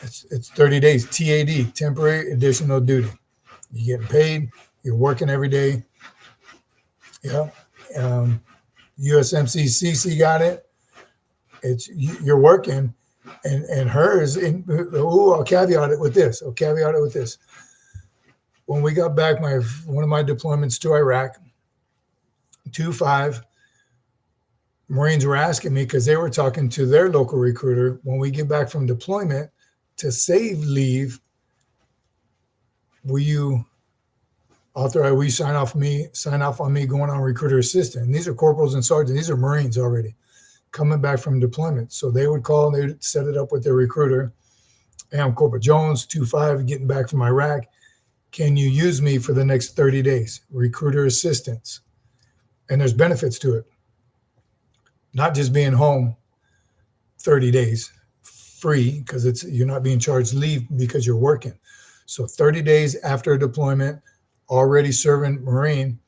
It's 30 days, TAD, temporary additional duty. You're getting paid. You're working every day. Yeah. USMC CC got it. You're working, and hers. I'll caveat it with this. When we got back, one of my deployments to Iraq, 2-5. Marines were asking me because they were talking to their local recruiter when we get back from deployment to save leave. Will you authorize? Will you sign off on me going on recruiter assistant? And these are corporals and sergeants. These are Marines already coming back from deployment. So they would call and they would set it up with their recruiter. Hey, I'm Corporal Jones, 2-5, getting back from Iraq. Can you use me for the next 30 days? Recruiter assistance. And there's benefits to it. Not just being home 30 days free because you're not being charged leave because you're working. So 30 days after a deployment, already serving Marine,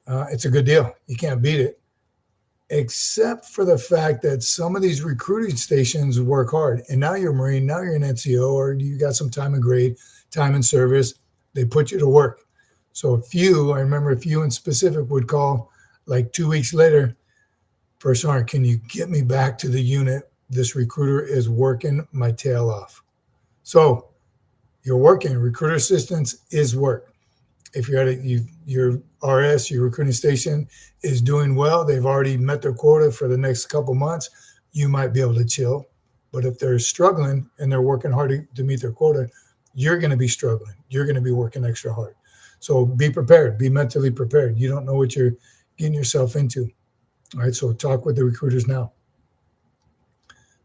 it's a good deal. You can't beat it. Except for the fact that some of these recruiting stations work hard. And now you're a Marine, now you're an NCO, or you got some time in grade, time in service. They put you to work. So I remember a few in specific would call like 2 weeks later, First Sergeant, can you get me back to the unit? This recruiter is working my tail off. So you're working. Recruiter assistance is work. If you're at your RS, your recruiting station is doing well, they've already met their quota for the next couple months, you might be able to chill. But if they're struggling and they're working hard to meet their quota, you're going to be struggling. You're going to be working extra hard. So be prepared. Be mentally prepared. You don't know what you're getting yourself into. All right. So talk with the recruiters now.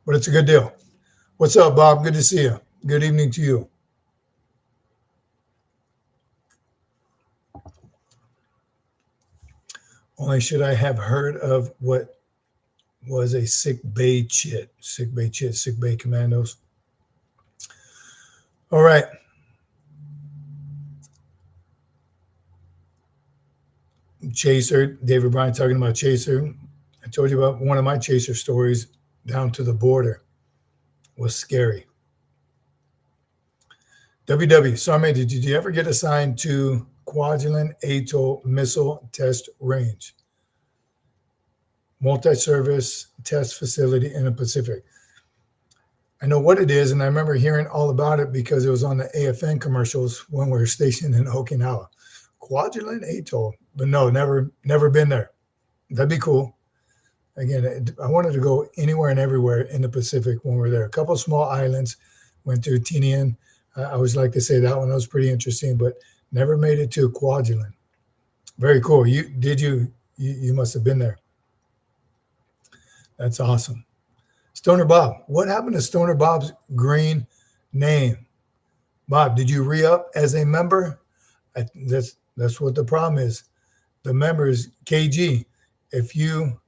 But it's a good deal. What's up, Bob? Good to see you. Good evening to you. Only should I have heard of what was a sick bay chit, sick bay commandos. All right. Chaser, David Bryan talking about Chaser. I told you about one of my Chaser stories down to the border. Was scary. WW, Sarme, did you ever get assigned to Kwajalein Atoll Missile Test Range? Multi-service test facility in the Pacific. I know what it is, and I remember hearing all about it because it was on the AFN commercials when we were stationed in Okinawa. Kwajalein Atoll. But no, never been there. That'd be cool. Again, I wanted to go anywhere and everywhere in the Pacific when we were there. A couple of small islands, went to Tinian. I always like to say that one. That was pretty interesting, but never made it to Kwajalein. Very cool. You must have been there. That's awesome. Stoner Bob, what happened to Stoner Bob's green name? Bob, did you re-up as a member? That's what the problem is. The members, KG, if you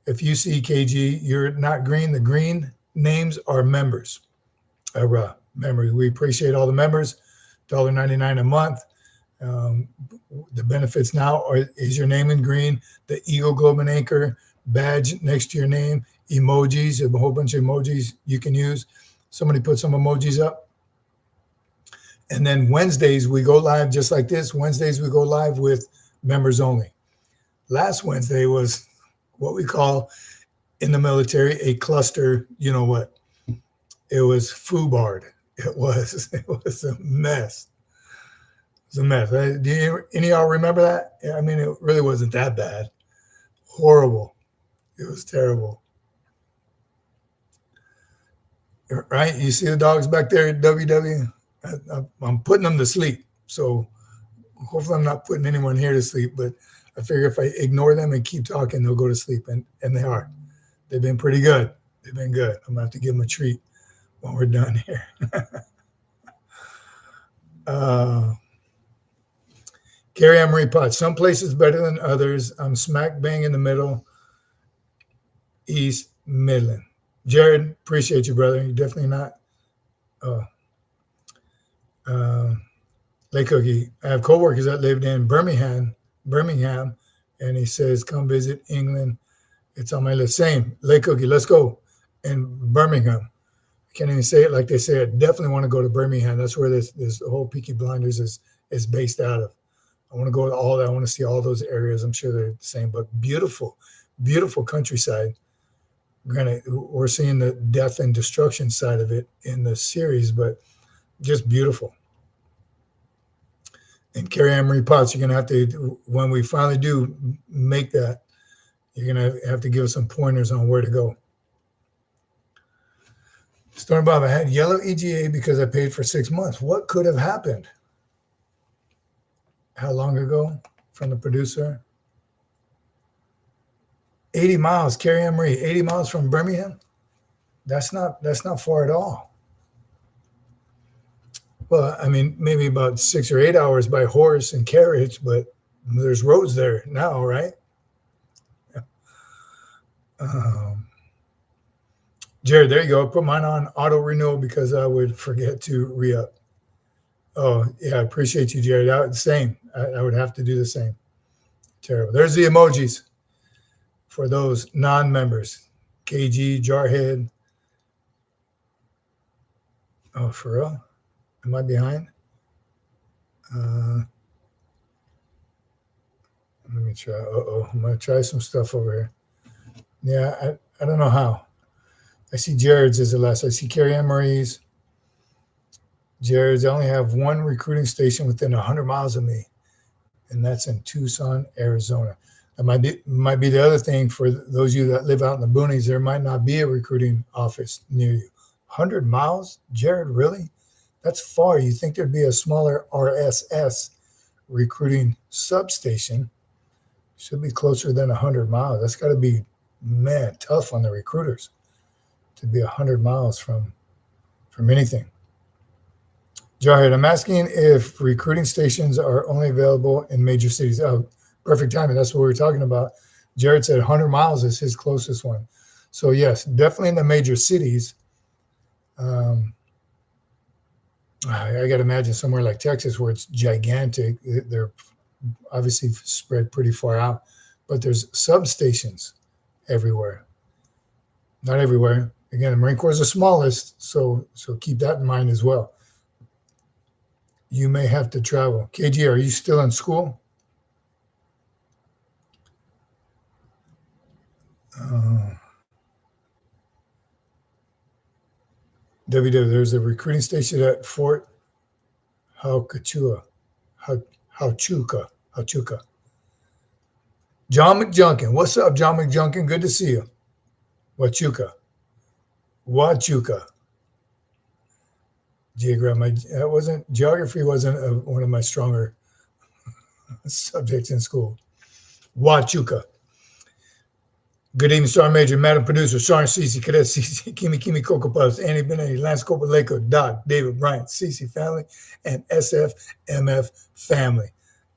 see KG, you're not green. The green names are members. Members. We appreciate all the members. $1.99 a month. The benefits now is your name in green, the Eagle Globe and Anchor badge next to your name, emojis, a whole bunch of emojis you can use. Somebody put some emojis up. And then Wednesdays, we go live just like this. Wednesdays, we go live with members only. Last Wednesday was what we call in the military a cluster. You know what? It was foobarred. It was a mess. It was a mess. Do any of y'all remember that? I mean, it really wasn't that bad. Horrible. It was terrible. Right? You see the dogs back there at WW? I'm putting them to sleep. So hopefully I'm not putting anyone here to sleep, but I figure if I ignore them and keep talking, they'll go to sleep. And they are. They've been pretty good. They've been good. I'm going to have to give them a treat when we're done here. Carrie Ann Marie Potts. Some places better than others. I'm smack bang in the middle. East Midland. Jared, appreciate you, brother. You're definitely not. Lake Cookie. I have coworkers that lived in Birmingham, and he says, come visit England. It's on my list. Same. Lake Cookie, let's go. In Birmingham. I can't even say it like they say it. Definitely want to go to Birmingham. That's where this whole Peaky Blinders is based out of. I want to go to all that. I want to see all those areas. I'm sure they're the same, but beautiful, beautiful countryside. Granted, we're seeing the death and destruction side of it in the series, but just beautiful. And Carrie Ann Marie Potts, you're going to have to, when we finally do make that, you're going to have to give us some pointers on where to go. Storm Bob, I had yellow EGA because I paid for 6 months. What could have happened? How long ago? From the producer. 80 miles, Carrie Ann Marie, 80 miles from Birmingham? That's not far at all. Well, I mean, maybe about 6 or 8 hours by horse and carriage, but there's roads there now, right? Jared, there you go. I put mine on auto renewal because I would forget to re-up. Oh, yeah, I appreciate you, Jared. Same. I would have to do the same. Terrible. There's the emojis for those non-members. KG, Jarhead. Oh, for real? Am I behind? Let me try. I'm going to try some stuff over here. Yeah, I don't know how. I see Jared's is the last. I see Carrie Ann Marie's. Jared's. I only have one recruiting station within 100 miles of me, and that's in Tucson, Arizona. That might be the other thing for those of you that live out in the boonies. There might not be a recruiting office near you. 100 miles, Jared, really? That's far. You think there'd be a smaller RSS recruiting substation? Should be closer than 100 miles. That's got to be, man, tough on the recruiters to be 100 miles from anything. Jahid, I'm asking if recruiting stations are only available in major cities. Oh, perfect timing. That's what we were talking about. Jared said 100 miles is his closest one. So yes, definitely in the major cities. I got to imagine somewhere like Texas where it's gigantic. They're obviously spread pretty far out, but there's substations everywhere. Not everywhere. Again, the Marine Corps is the smallest, so keep that in mind as well. You may have to travel. KG, are you still in school? There's a recruiting station at Fort Hauchuka. John McJunkin. What's up, John McJunkin? Good to see you. Huachuca. Geography wasn't one of my stronger subjects in school. Huachuca. Good evening, Sergeant Major, Madam Producer, Sergeant Cece, Cadet Cece, Kimi Coco Puffs, Annie Benetti, Lance Corporal Lako, Doc, David Bryant, Cece family, and Sfmf family.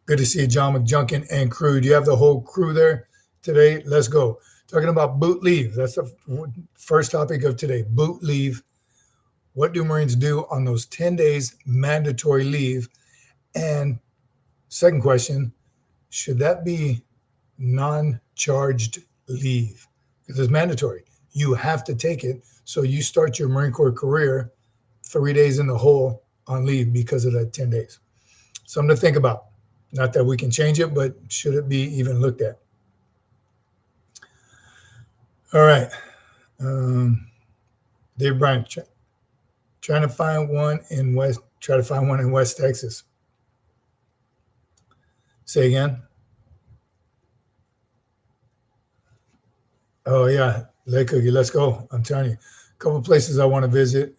Good to see you, John McJunkin and crew. Do you have the whole crew there today? Let's go. Talking about boot leave. That's the first topic of today, boot leave. What do Marines do on those 10 days mandatory leave? And second question, should that be non-charged leave? Because it's mandatory. You have to take it. So you start your Marine Corps career 3 days in the hole on leave because of that 10 days. Something to think about. Not that we can change it, but should it be even looked at? All right. Dave Bryan, trying to find one in West Texas. Say again. Oh yeah, Lake Cookie. Let's go. I'm telling you, a couple of places I want to visit.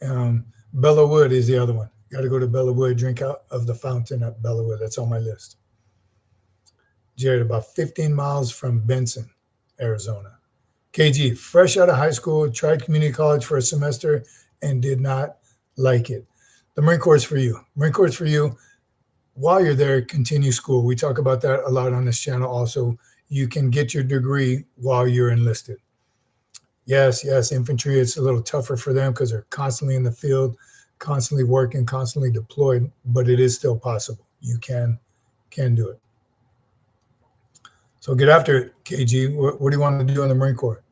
Bella Wood is the other one. Got to go to Bella Wood, drink out of the fountain at Bella Wood. That's on my list. Jared, about 15 miles from Benson, Arizona. KG, fresh out of high school, tried community college for a semester and did not like it. The Marine Corps is for you. Marine Corps is for you. While you're there, continue school. We talk about that a lot on this channel also. You can get your degree while you're enlisted. Yes, infantry, it's a little tougher for them because they're constantly in the field, constantly working, constantly deployed, but it is still possible. You can do it. So get after it, KG. What do you want to do in the Marine Corps?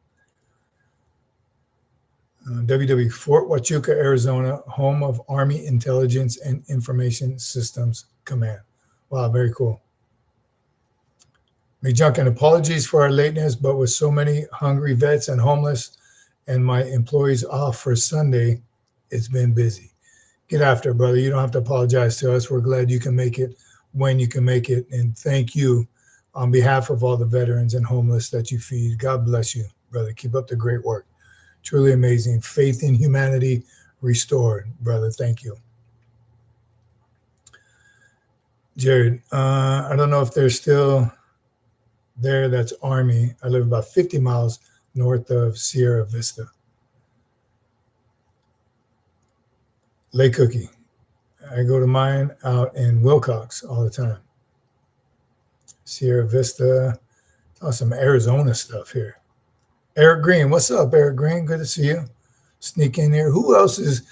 WW, Fort Huachuca, Arizona, home of Army Intelligence and Information Systems Command. Wow, very cool. McJunkin, apologies for our lateness, but with so many hungry vets and homeless and my employees off for Sunday, it's been busy. Get after it, brother. You don't have to apologize to us. We're glad you can make it when you can make it. And thank you on behalf of all the veterans and homeless that you feed. God bless you, brother. Keep up the great work. Truly amazing. Faith in humanity restored, brother. Thank you. Jared, I don't know if they're still there. That's Army. I live about 50 miles north of Sierra Vista. Lake Cookie. I go to mine out in Wilcox all the time. Sierra Vista. Oh, some Arizona stuff here. Eric Green. What's up, Eric Green? Good to see you. Sneak in here. Who else is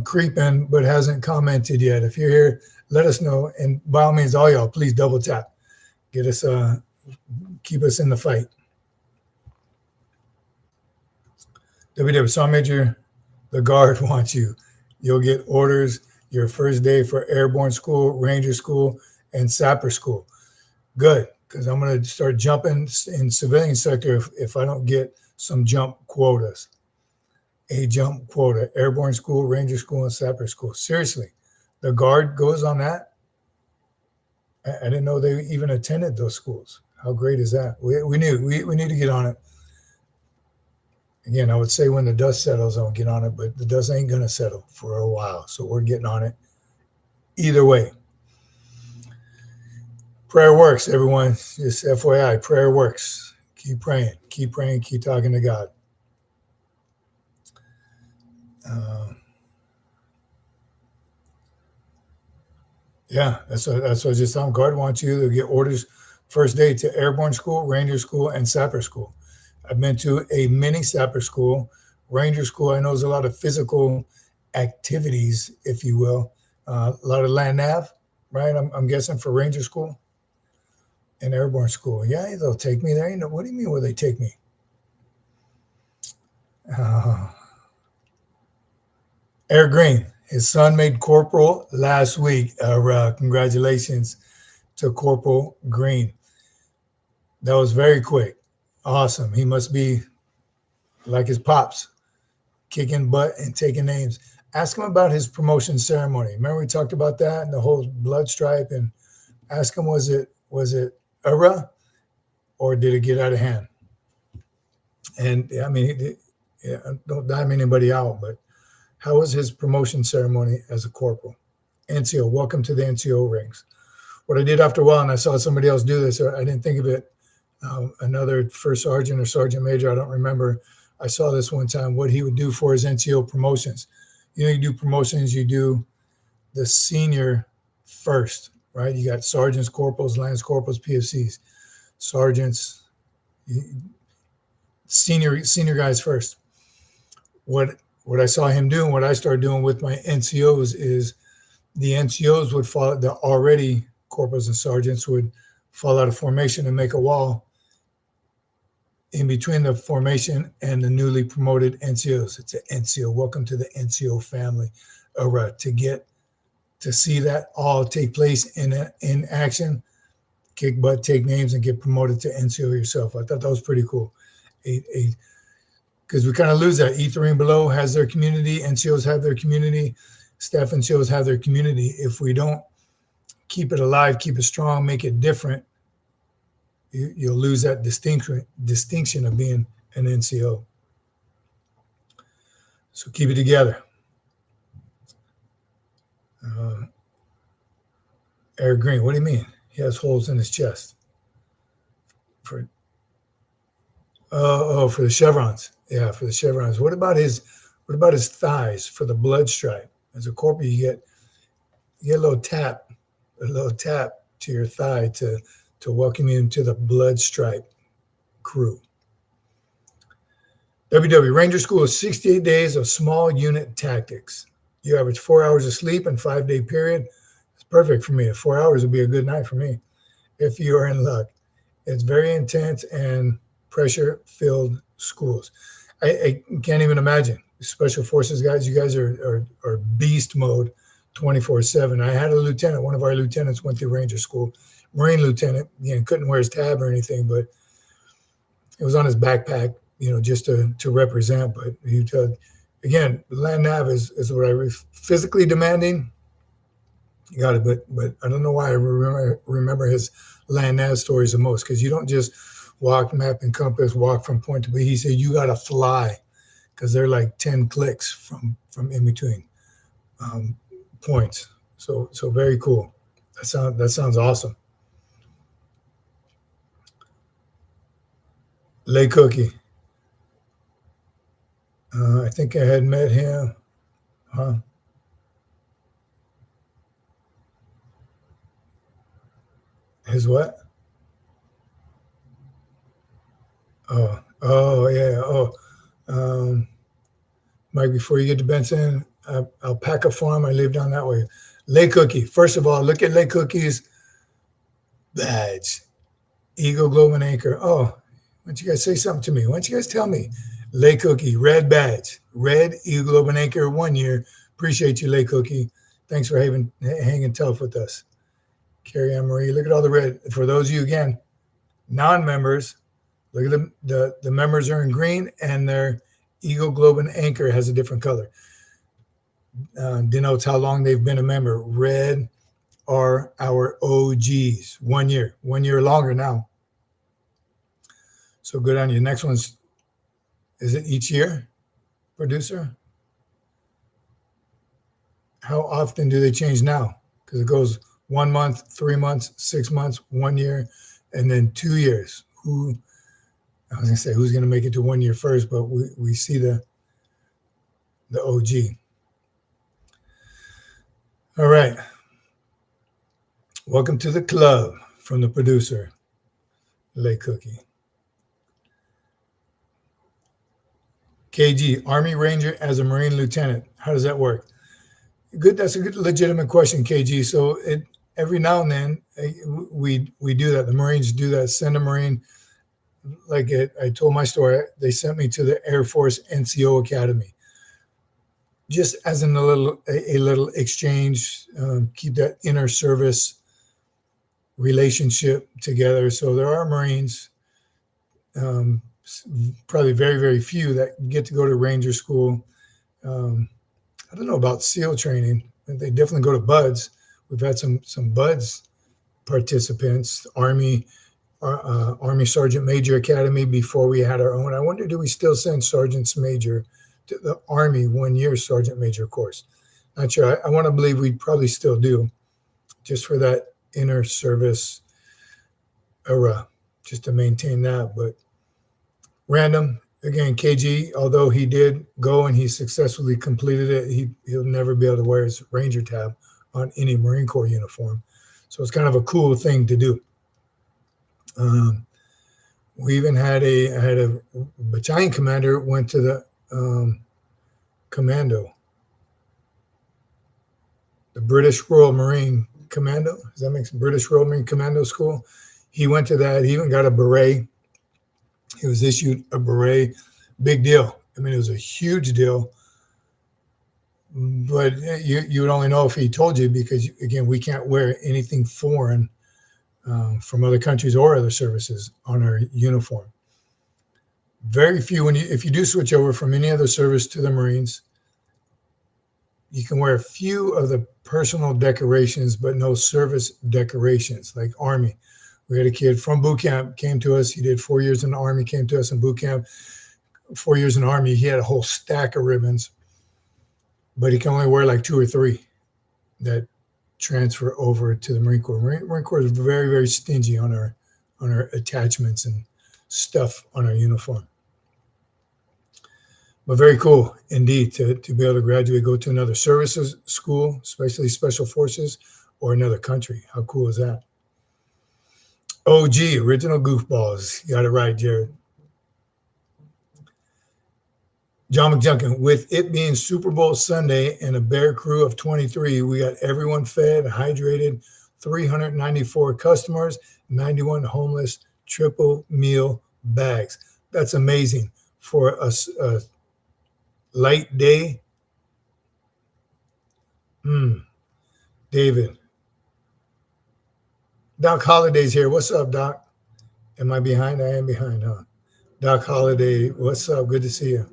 creeping but hasn't commented yet? If you're here, let us know. And by all means, all y'all, please double tap. Get us, keep us in the fight. WW Sergeant Major, the guard wants you. You'll get orders your first day for airborne school, ranger school, and sapper school. Good, because I'm going to start jumping in civilian sector if I don't get some jump quotas. A jump quota, airborne school, ranger school, and sapper school. Seriously, the guard goes on that? I didn't know they even attended those schools. How great is that? We need to get on it. Again, I would say when the dust settles, I'll get on it, but the dust ain't going to settle for a while. So we're getting on it either way. Prayer works, everyone. Just FYI, prayer works. Keep praying, keep talking to God. Yeah, that's what I just telling God wants you to get orders first day to airborne school, ranger school, and sapper school. I've been to a mini sapper school, ranger school. I know there's a lot of physical activities, if you will, a lot of land nav, right? I'm guessing for ranger school and airborne school. Yeah, they'll take me there. You know, what do you mean? Will they take me? Air Green, his son made corporal last week. Congratulations to Corporal Green. That was very quick. Awesome. He must be like his pops, kicking butt and taking names. Ask him about his promotion ceremony. Remember we talked about that and the whole blood stripe, and ask him, was it era or did it get out of hand? And I mean, don't dime anybody out, but how was his promotion ceremony as a corporal? NCO, welcome to the NCO ranks. What I did after a while, and I saw somebody else do this, I didn't think of it. Another first sergeant or sergeant major, I don't remember. I saw this one time, what he would do for his NCO promotions. You know, you do promotions, you do the senior first, right? You got sergeants, corporals, lance corporals, PFCs, sergeants, senior guys first. What I saw him doing, what I started doing with my NCOs is the NCOs would follow, the already corporals and sergeants would fall out of formation and make a wall in between the formation and the newly promoted NCOs. It's an NCO. Welcome to the NCO family. To get to see that all take place in action, kick butt, take names, and get promoted to NCO yourself. I thought that was pretty cool. Because we kind of lose that. E3 and below has their community. NCOs have their community. Staff NCOs have their community. If we don't keep it alive, keep it strong, make it different, you'll lose that distinction of being an NCO. So keep it together. Eric Green, what do you mean? He has holes in his chest. For the chevrons. Yeah, for the chevrons. What about his thighs for the blood stripe? As a corporal, you get a little tap to your thigh to welcome you into the blood stripe crew. WW Ranger School is 68 days of small unit tactics. You average 4 hours of sleep in 5-day period. It's perfect for me. 4 hours would be a good night for me if you are in luck. It's very intense and pressure-filled schools. I can't even imagine. Special Forces guys, you guys are beast mode 24/7. I had a lieutenant. One of our lieutenants went through Ranger School. Marine lieutenant, couldn't wear his tab or anything, but it was on his backpack, just to represent. But he again, land nav is what I physically demanding. You got it, but I don't know why I remember his land nav stories the most, because you don't just walk, map, and compass, walk from point to point. He said you got to fly, because they're like 10 clicks from in between points. So very cool. That sounds awesome. Lay Cookie. I think I had met him. Huh? His what? Oh yeah. Mike, before you get to Benson, Alpaca Farm, I live down that way. Lay Cookie. First of all, look at Lay Cookie's badge. Eagle, Globe, and Anchor. Oh, why don't you guys say something to me? Why don't you guys tell me? Lay Cookie, red badge. Red, Eagle, Globe, and Anchor 1 year. Appreciate you, Lay Cookie. Thanks for hanging tough with us. Carrie Ann Marie, look at all the red. For those of you, again, non-members, look at them. The members are in green, and their Eagle, Globe, and Anchor has a different color. Denotes how long they've been a member. Red are our OGs. 1 year. 1 year longer now. So good on you. Next one's, is it each year, producer? How often do they change now? Because it goes 1 month, 3 months, 6 months, 1 year, and then 2 years. I was gonna say who's gonna make it to 1 year first, but we see the OG. All right. Welcome to the club from the producer, Lay Cookie. KG, Army Ranger as a Marine Lieutenant. How does that work? Good. That's a good, legitimate question, KG. So every now and then we do that. The Marines do that. Send a Marine. Like I told my story, they sent me to the Air Force NCO Academy, just as a little exchange, keep that inner service relationship together. So there are Marines, probably very, very few that get to go to Ranger school. I don't know about SEAL training, but they definitely go to BUDS. We've had some BUDS participants, Army Sergeant Major Academy before we had our own. I wonder, do we still send Sergeants Major to the Army 1 year Sergeant Major course? Not sure. I want to believe we probably still do, just for that inner service era, just to maintain that. But random, again, KG, although he did go and he successfully completed it, he'll never be able to wear his Ranger tab on any Marine Corps uniform. So it's kind of a cool thing to do. We even had a battalion commander went to the commando, the British Royal Marine Commando. Does that make sense? British Royal Marine Commando School. He went to that. He even got a beret. He was issued a beret. Big deal. I mean, it was a huge deal. But you would only know if he told you, because, again, we can't wear anything foreign from other countries or other services on our uniform. Very few. If you do switch over from any other service to the Marines, you can wear a few of the personal decorations, but no service decorations, like Army. We had a kid from boot camp, came to us. He did 4 years in the Army, came to us in boot camp. 4 years in the Army, he had a whole stack of ribbons, but he can only wear like 2 or 3 that transfer over to the Marine Corps. Marine Corps is very, very stingy on our attachments and stuff on our uniform. But very cool indeed to be able to graduate, go to another services school, especially Special Forces, or another country. How cool is that? OG, original goofballs. You got it right, Jared. John McJunkin, with it being Super Bowl Sunday and a bear crew of 23, we got everyone fed, hydrated, 394 customers, 91 homeless, triple meal bags. That's amazing for a light day. David. Doc Holiday's here. What's up, Doc? Am I behind? I am behind, huh? Doc Holiday, what's up? Good to see you.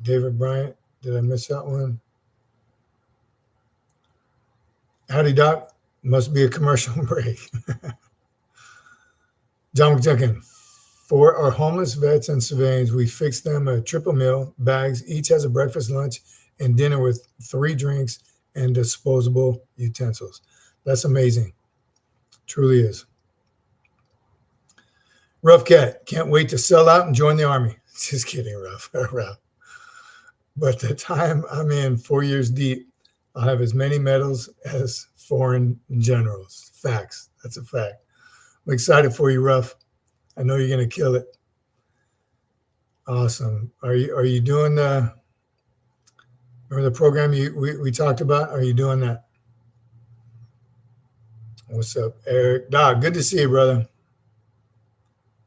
David Bryant, did I miss that one? Howdy, Doc. Must be a commercial break. John McJunkin, for our homeless vets and civilians, we fixed them a triple meal bags. Each has a breakfast, lunch, and dinner with 3 drinks and disposable utensils. That's amazing. Truly is. Rough Cat, can't wait to sell out and join the Army. Just kidding, Rough. But the time I'm in 4 years deep, I'll have as many medals as foreign generals. Facts. That's a fact. I'm excited for you, Rough. I know you're going to kill it. Awesome. Are you doing remember the program we talked about? Are you doing that? What's up, Eric? Doc, good to see you, brother.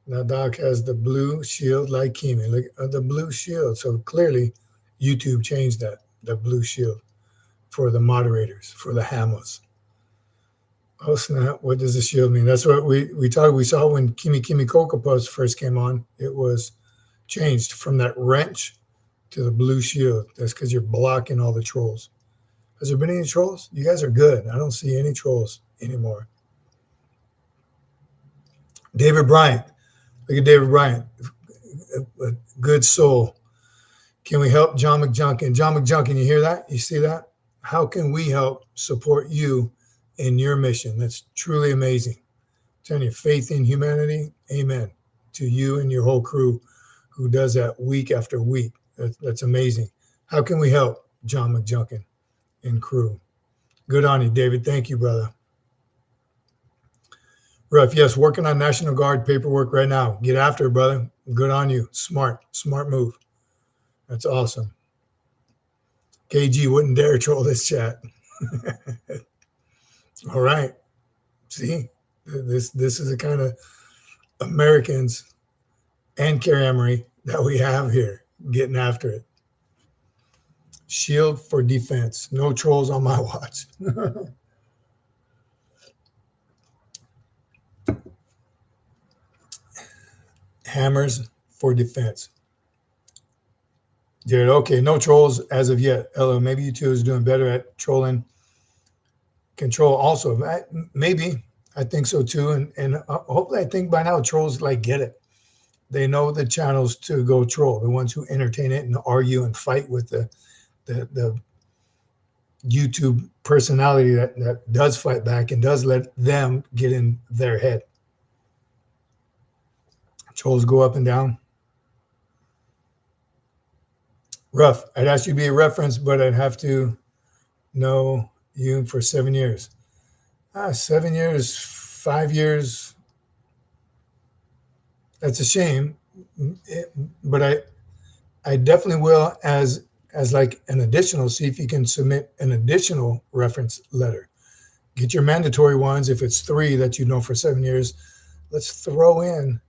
Now, Doc has the blue shield like Kimi. Look at the blue shield. So clearly, YouTube changed that, the blue shield, for the moderators, for the Hamos. Oh, snap. What does the shield mean? That's what we saw when Kimi Kokopos first came on. It was changed from that wrench to the blue shield. That's because you're blocking all the trolls. Has there been any trolls? You guys are good. I don't see any trolls anymore. David Bryant. Look at David Bryant. A good soul. Can we help John McJunkin? John McJunkin, you hear that? You see that? How can we help support you in your mission? That's truly amazing. Turn your faith in humanity. Amen. To you and your whole crew who does that week after week. That's amazing. How can we help John McJunkin and crew? Good on you, David. Thank you, brother. Ruff, yes, working on National Guard paperwork right now. Get after it, brother. Good on you. Smart move. That's awesome. KG wouldn't dare troll this chat. All right. See, this is the kind of Americans and Carrie Emery that we have here getting after it. Shield for defense. No trolls on my watch. Hammers for defense. Jared, okay, no trolls as of yet. Ella, maybe you two is doing better at trolling control also. Maybe. I think so too. And hopefully I think by now trolls like get it. They know the channels to go troll, the ones who entertain it and argue and fight with the YouTube personality that does fight back and does let them get in their head. Trolls go up and down. Rough. I'd ask you to be a reference, but I'd have to know you for 7 years. 7 years, 5 years. That's a shame. But I definitely will as like an additional, see if you can submit an additional reference letter. Get your mandatory ones. If it's 3 that you know for 7 years, let's throw in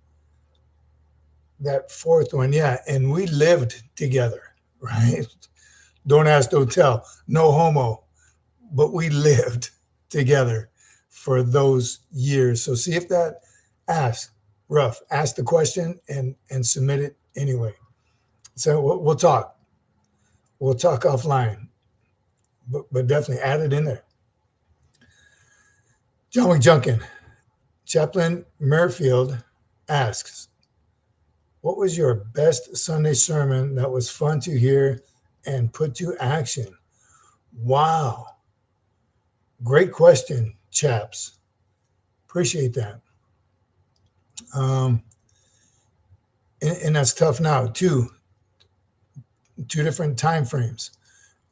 that 4th one. Yeah. And we lived together, right? Don't ask, don't tell. No homo. But we lived together for those years. So see if that ask the question and submit it anyway. So we'll talk. We'll talk offline, but definitely add it in there. John McJunkin, Chaplain Merfield asks, what was your best Sunday sermon that was fun to hear and put to action? Wow. Great question, chaps. Appreciate that. And that's tough now, too. 2 different time frames.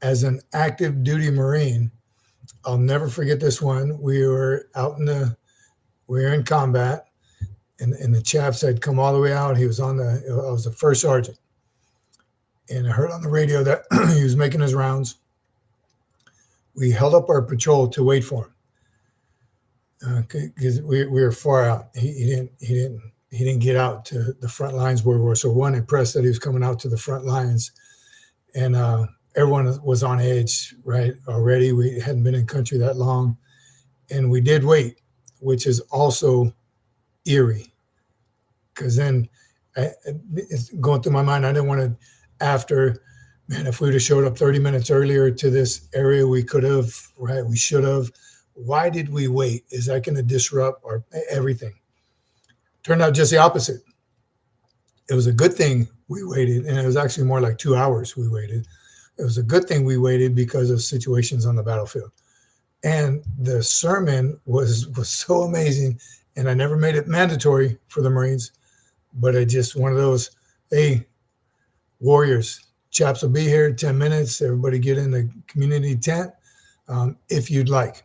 As an active duty Marine, I'll never forget this one. We were in combat, and the chaps had come all the way out. I was the first sergeant. And I heard on the radio that he was making his rounds. We held up our patrol to wait for him because we were far out. He didn't get out to the front lines where we were. So one impressed that he was coming out to the front lines, and everyone was on edge, right? Already, we hadn't been in country that long, and we did wait, which is also eerie, because then it's going through my mind. I didn't want to after. Man, if we would have showed up 30 minutes earlier to this area, we could have, right? We should have. Why did we wait? Is that going to disrupt our everything? Turned out just the opposite. It was a good thing we waited, and it was actually more like 2 hours we waited. It was a good thing we waited because of situations on the battlefield. And the sermon was so amazing, and I never made it mandatory for the Marines, but I just one of those, hey, warriors, chaps will be here 10 minutes. Everybody get in the community tent if you'd like.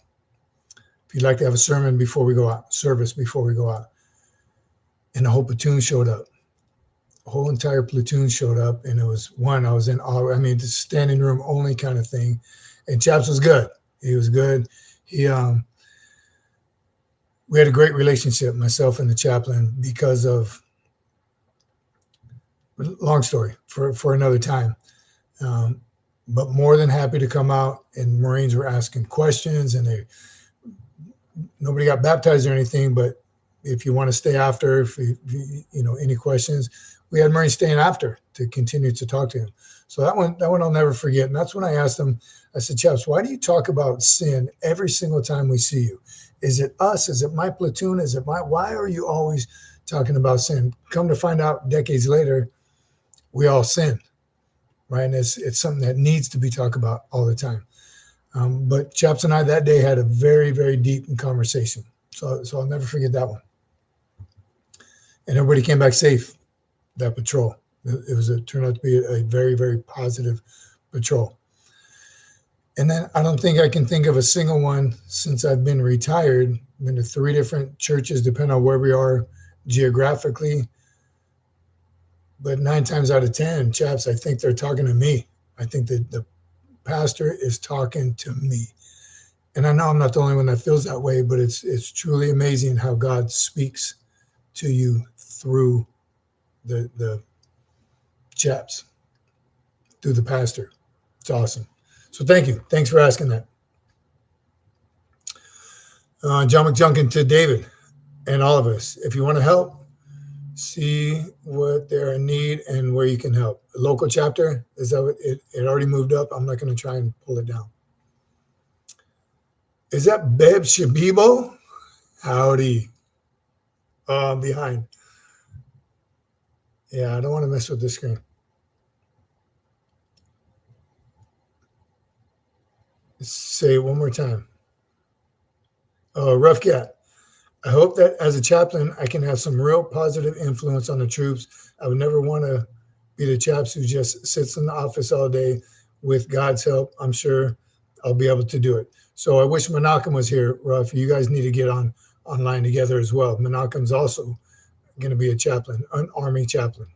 If you'd like to have a sermon before we go out, service before we go out. And the whole platoon showed up. The whole entire platoon showed up. And it was I was in awe. I mean, the standing room only kind of thing. And chaps was good. He was good. We had a great relationship, myself and the chaplain, because of, long story for another time. But more than happy to come out, and Marines were asking questions, and nobody got baptized or anything, but if you want to stay after, if you any questions, we had Marines staying after to continue to talk to him. So that one I'll never forget. And that's when I asked him, I said, chaps, why do you talk about sin every single time we see you? Is it us? Is it my platoon? Is it why are you always talking about sin? Come to find out decades later, we all sin, right? And it's something that needs to be talked about all the time. But Chaps and I that day had a very, very deep conversation. So I'll never forget that one. And everybody came back safe, that patrol. It turned out to be a very, very positive patrol. And then I don't think I can think of a single one since I've been retired. I've been to 3 different churches, depending on where we are geographically. But 9 times out of 10, Chaps, I think they're talking to me. I think that the pastor is talking to me. And I know I'm not the only one that feels that way, but it's truly amazing how God speaks to you through the Chaps, through the pastor. It's awesome. So thank you. Thanks for asking that. John McJunkin to David and all of us. If you want to help, see what they're in need and where you can help. A local chapter, is that what it already moved up? I'm not going to try and pull it down. Is that Beb Shabibo? Howdy. Oh, I'm behind. Yeah, I don't want to mess with this screen. Say it one more time. Oh, Rough Cat. I hope that as a chaplain, I can have some real positive influence on the troops. I would never want to be the chaps who just sits in the office all day. With God's help, I'm sure I'll be able to do it. So I wish Menachem was here, Ruff. You guys need to get online together as well. Menachem's also going to be a chaplain, an Army chaplain.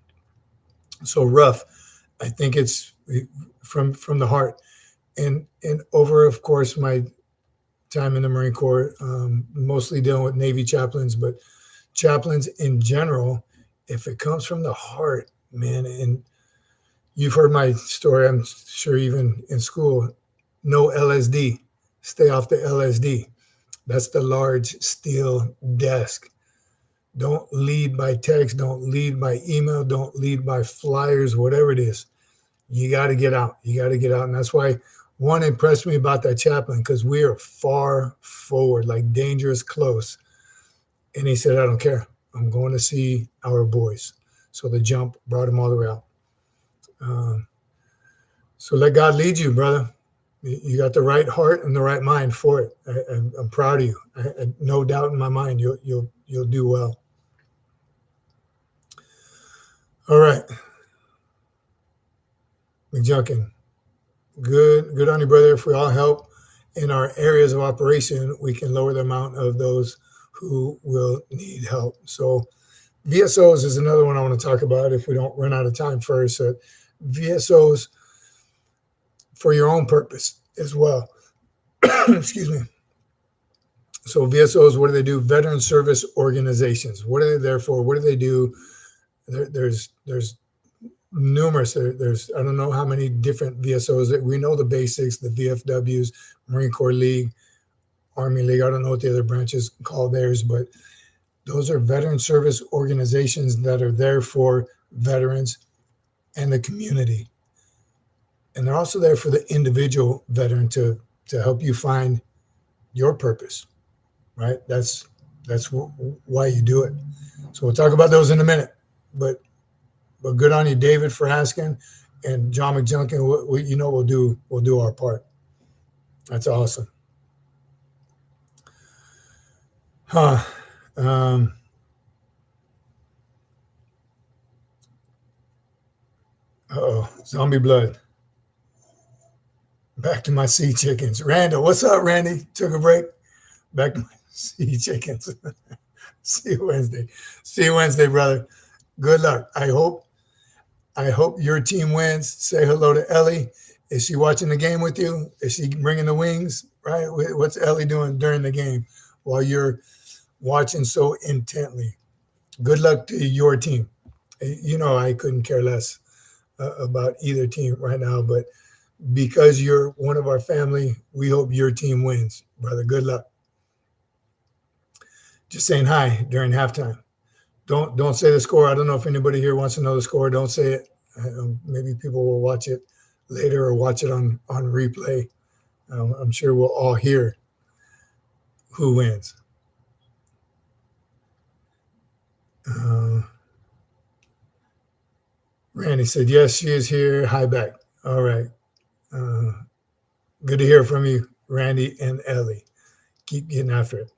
So Ruff, I think it's from the heart. And over, of course, my time in the Marine Corps, mostly dealing with Navy chaplains, but chaplains in general, if it comes from the heart, man, and you've heard my story, I'm sure even in school, no LSD, stay off the LSD. That's the large steel desk. Don't lead by text, don't lead by email, don't lead by flyers, whatever it is. You got to get out. You got to get out. And that's why one impressed me about that chaplain, because we are far forward, like dangerous close. And he said, I don't care. I'm going to see our boys. So the jump brought him all the way out. So let God lead you, brother. You got the right heart and the right mind for it. I'm proud of you. I no doubt in my mind you'll do well. All right. McJunkin. Good on you, brother. If we all help in our areas of operation, we can lower the amount of those who will need help. So VSOs is another one I want to talk about if we don't run out of time first. VSOs for your own purpose as well. Excuse me. So VSOs, what do they do? Veteran service organizations. What are they there for? What do they do? There's numerous. There's I don't know how many different VSOs. We know the basics, the VFWs, Marine Corps League, Army League. I don't know what the other branches call theirs, but those are veteran service organizations that are there for veterans and the community. And they're also there for the individual veteran to help you find your purpose, right? That's why you do it. So we'll talk about those in a minute. But good on you, David, for asking, and John McJunkin. We'll do our part. That's awesome. Zombie blood. Back to my sea chickens. Randall, what's up, Randy? Took a break. Back to my sea chickens. See you Wednesday. See you Wednesday, brother. Good luck. I hope your team wins. Say hello to Ellie. Is she watching the game with you? Is she bringing the wings? Right? What's Ellie doing during the game while you're watching so intently? Good luck to your team. I couldn't care less about either team right now, but because you're one of our family, we hope your team wins, brother. Good luck. Just saying hi during halftime. Don't say the score. I don't know if anybody here wants to know the score. Don't say it. Maybe people will watch it later or watch it on replay. I'm sure we'll all hear who wins. Randy said, yes, she is here. Hi back. All right. Good to hear from you, Randy and Ellie. Keep getting after it.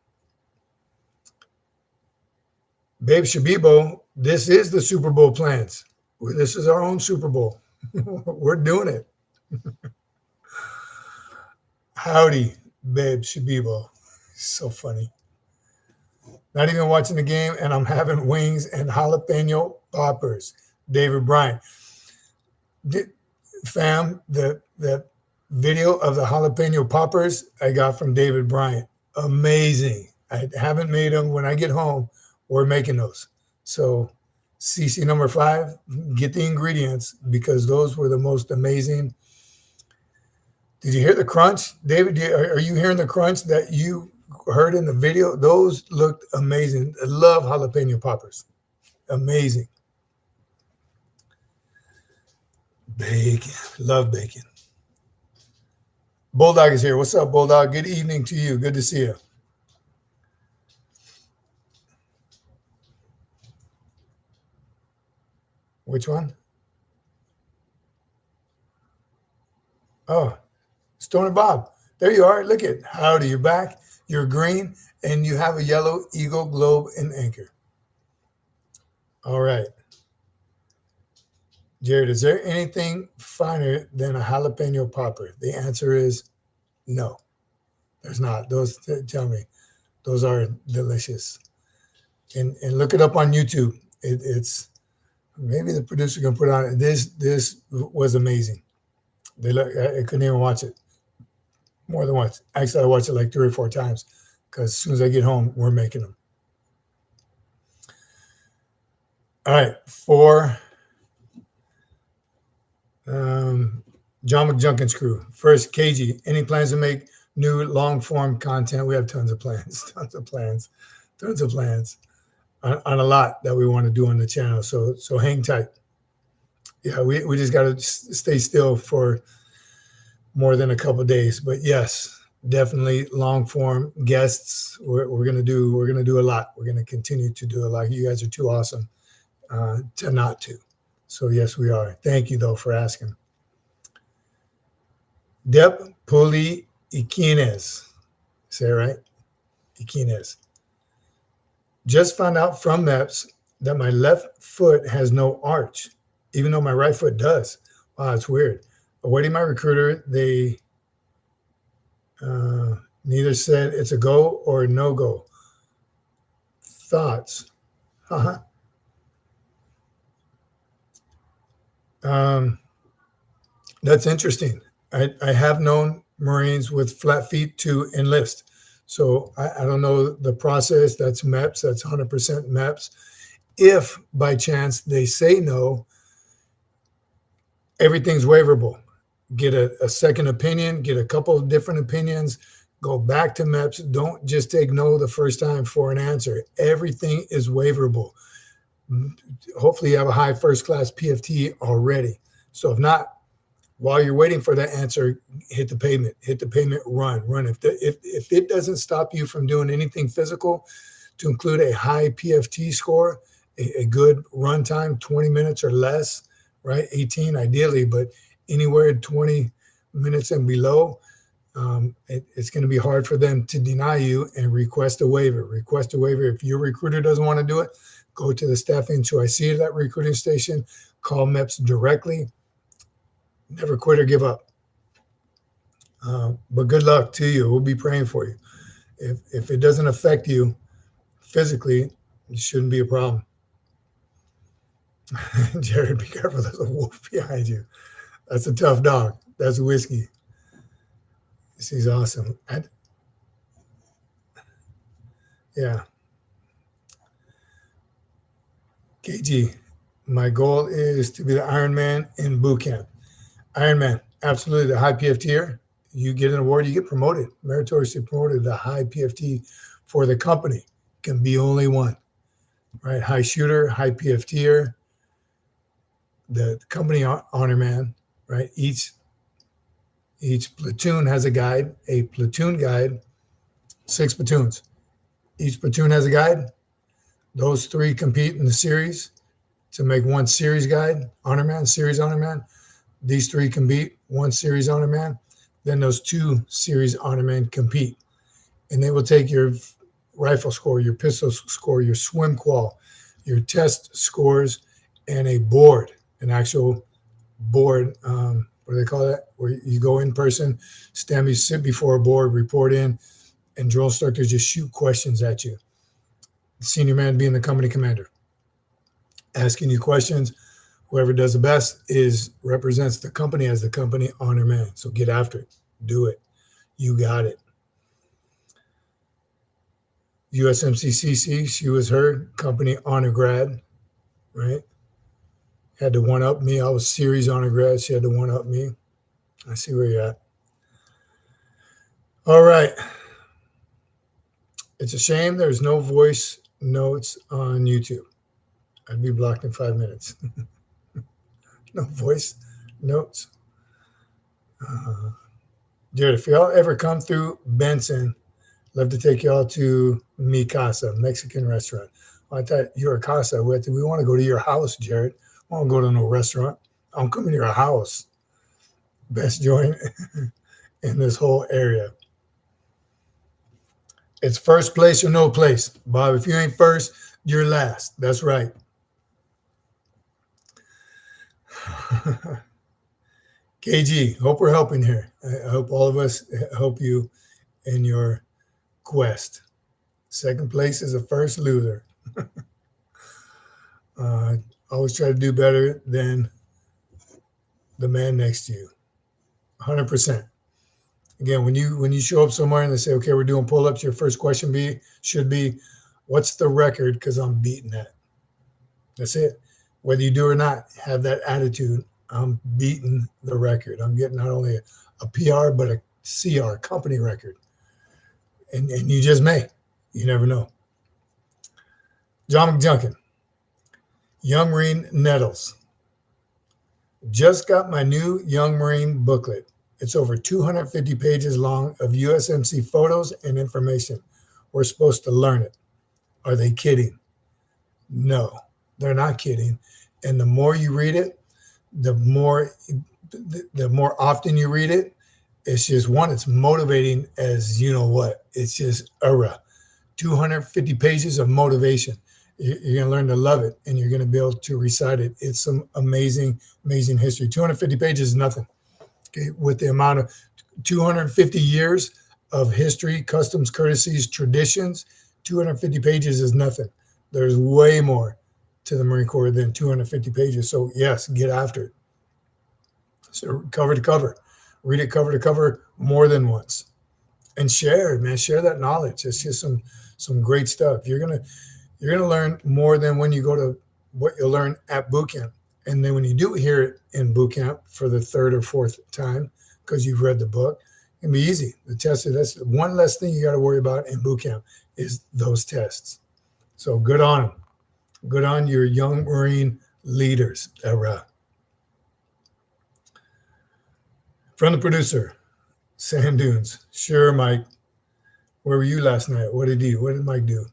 Babe Shabibo, this is the Super Bowl plans. This is our own Super Bowl. We're doing it. Howdy, Babe Shabibo. So funny. Not even watching the game, and I'm having wings and jalapeno poppers. David Bryant. Fam, the video of the jalapeno poppers I got from David Bryant. Amazing. I haven't made them. When I get home, we're making those. So CC number 5, get the ingredients because those were the most amazing. Did you hear the crunch? David, are you hearing the crunch that you heard in the video? Those looked amazing. I love jalapeno poppers. Amazing. Bacon. Love bacon. Bulldog is here. What's up, Bulldog? Good evening to you. Good to see you. Which one? Oh, Stoner Bob. There you are. Look at howdy. You're back. You're green, and you have a yellow eagle, globe, and anchor. All right. Jared, is there anything finer than a jalapeno popper? The answer is no. There's not. Those, tell me, those are delicious. And look it up on YouTube. It's maybe the producer can put on it. This was amazing. I couldn't even watch it more than once. Actually, I watched it like 3 or 4 times because as soon as I get home, we're making them. All right, for John McJunkin's crew. First, KG, any plans to make new long-form content? We have tons of plans on a lot that we want to do on the channel. So hang tight. Yeah, we just got to stay still for more than a couple of days. But yes, definitely long-form guests. We're gonna do a lot. We're gonna continue to do a lot. You guys are too awesome to not to. So yes, we are. Thank you though for asking. Dep Puli Iquines. Say it right? Iquines. Just found out from MEPS that my left foot has no arch, even though my right foot does. Wow, it's weird. Awaiting my recruiter, they neither said it's a go or a no-go. Thoughts? That's interesting. I have known Marines with flat feet to enlist. So I don't know the process. That's MEPS. That's 100% MEPS. If by chance they say no, everything's waiverable. Get a second opinion, get a couple of different opinions, go back to MEPS. Don't just take no the first time for an answer. Everything is waiverable. Hopefully you have a high first class PFT already. So if not, while you're waiting for that answer, hit the pavement, run. If it doesn't stop you from doing anything physical, to include a high PFT score, a good run time, 20 minutes or less, right? 18 ideally, but anywhere 20 minutes and below, it's going to be hard for them to deny you and request a waiver. If your recruiter doesn't want to do it, go to the staffing 2IC at that recruiting station, call MEPS directly. Never quit or give up. But good luck to you. We'll be praying for you. If it doesn't affect you physically, it shouldn't be a problem. Jared, be careful. There's a wolf behind you. That's a tough dog. That's Whiskey. He's awesome. Yeah. KG, my goal is to be the Iron Man in boot camp. Iron Man, absolutely the high PFTer. You get an award, you get promoted, meritoriously promoted, the high PFT for the company. Can be only one, right? High shooter, high PFTer, the company honor man, right? Each platoon has a guide, a platoon guide 6 platoons. Each platoon has a guide. Those 3 compete in the series to make one series guide, honor man, series honor man. These 3 compete, one series honor man. Then those 2 series honor men compete. And they will take your rifle score, your pistol score, your swim qual, your test scores, and a board, an actual board. What do they call that? Where you go in person, sit before a board, report in, and drill instructors just shoot questions at you. The senior man being the company commander, asking you questions. Whoever does the best represents the company as the company honor man. So get after it. Do it. You got it. USMCCC, she was her company honor grad, right? Had to one up me. I was series honor grad. She had to one up me. I see where you're at. All right. It's a shame there's no voice notes on YouTube. I'd be blocked in 5 minutes. No voice notes. Jared, if y'all ever come through Benson, love to take y'all to Mi Casa, Mexican restaurant. Well, I thought you're a casa. We want to go to your house, Jared. I don't go to no restaurant. I'm coming to your house. Best joint in this whole area. It's first place or no place. Bob, if you ain't first, you're last. That's right. KG, hope we're helping here. I hope all of us help you in your quest. Second place is a first loser. Always try to do better than the man next to you. 100%. Again, when you show up somewhere and they say, okay, we're doing pull-ups, your first question should be, what's the record? Because I'm beating that. That's it. Whether you do or not, have that attitude. I'm beating the record. I'm getting not only a PR, but a CR, company record. And you just may. You never know. John McJunkin, Young Marine Nettles. Just got my new Young Marine booklet. It's over 250 pages long of USMC photos and information. We're supposed to learn it. Are they kidding? No, they're not kidding. And the more you read it, the more often you read it, it's just one, it's motivating as you know what. It's just 250 pages of motivation. You're going to learn to love it, and you're going to be able to recite it. It's some amazing, amazing history. 250 pages is nothing. Okay, with the amount of 250 years of history, customs, courtesies, traditions, 250 pages is nothing. There's way more to the Marine Corps than 250 pages. So yes, get after it. So cover to cover, read it cover to cover more than once, and share it, man. Share that knowledge. It's just some great stuff. You're gonna learn more than when you go to what you'll learn at boot camp. And then when you do hear it in boot camp for the 3rd or 4th time, because you've read the book, it can be easy. The test, that's one less thing you got to worry about in boot camp is those tests. So good on them. Good on your Young Marine leaders. From the producer, Sand Dunes. Sure, Mike. Where were you last night? What did Mike do?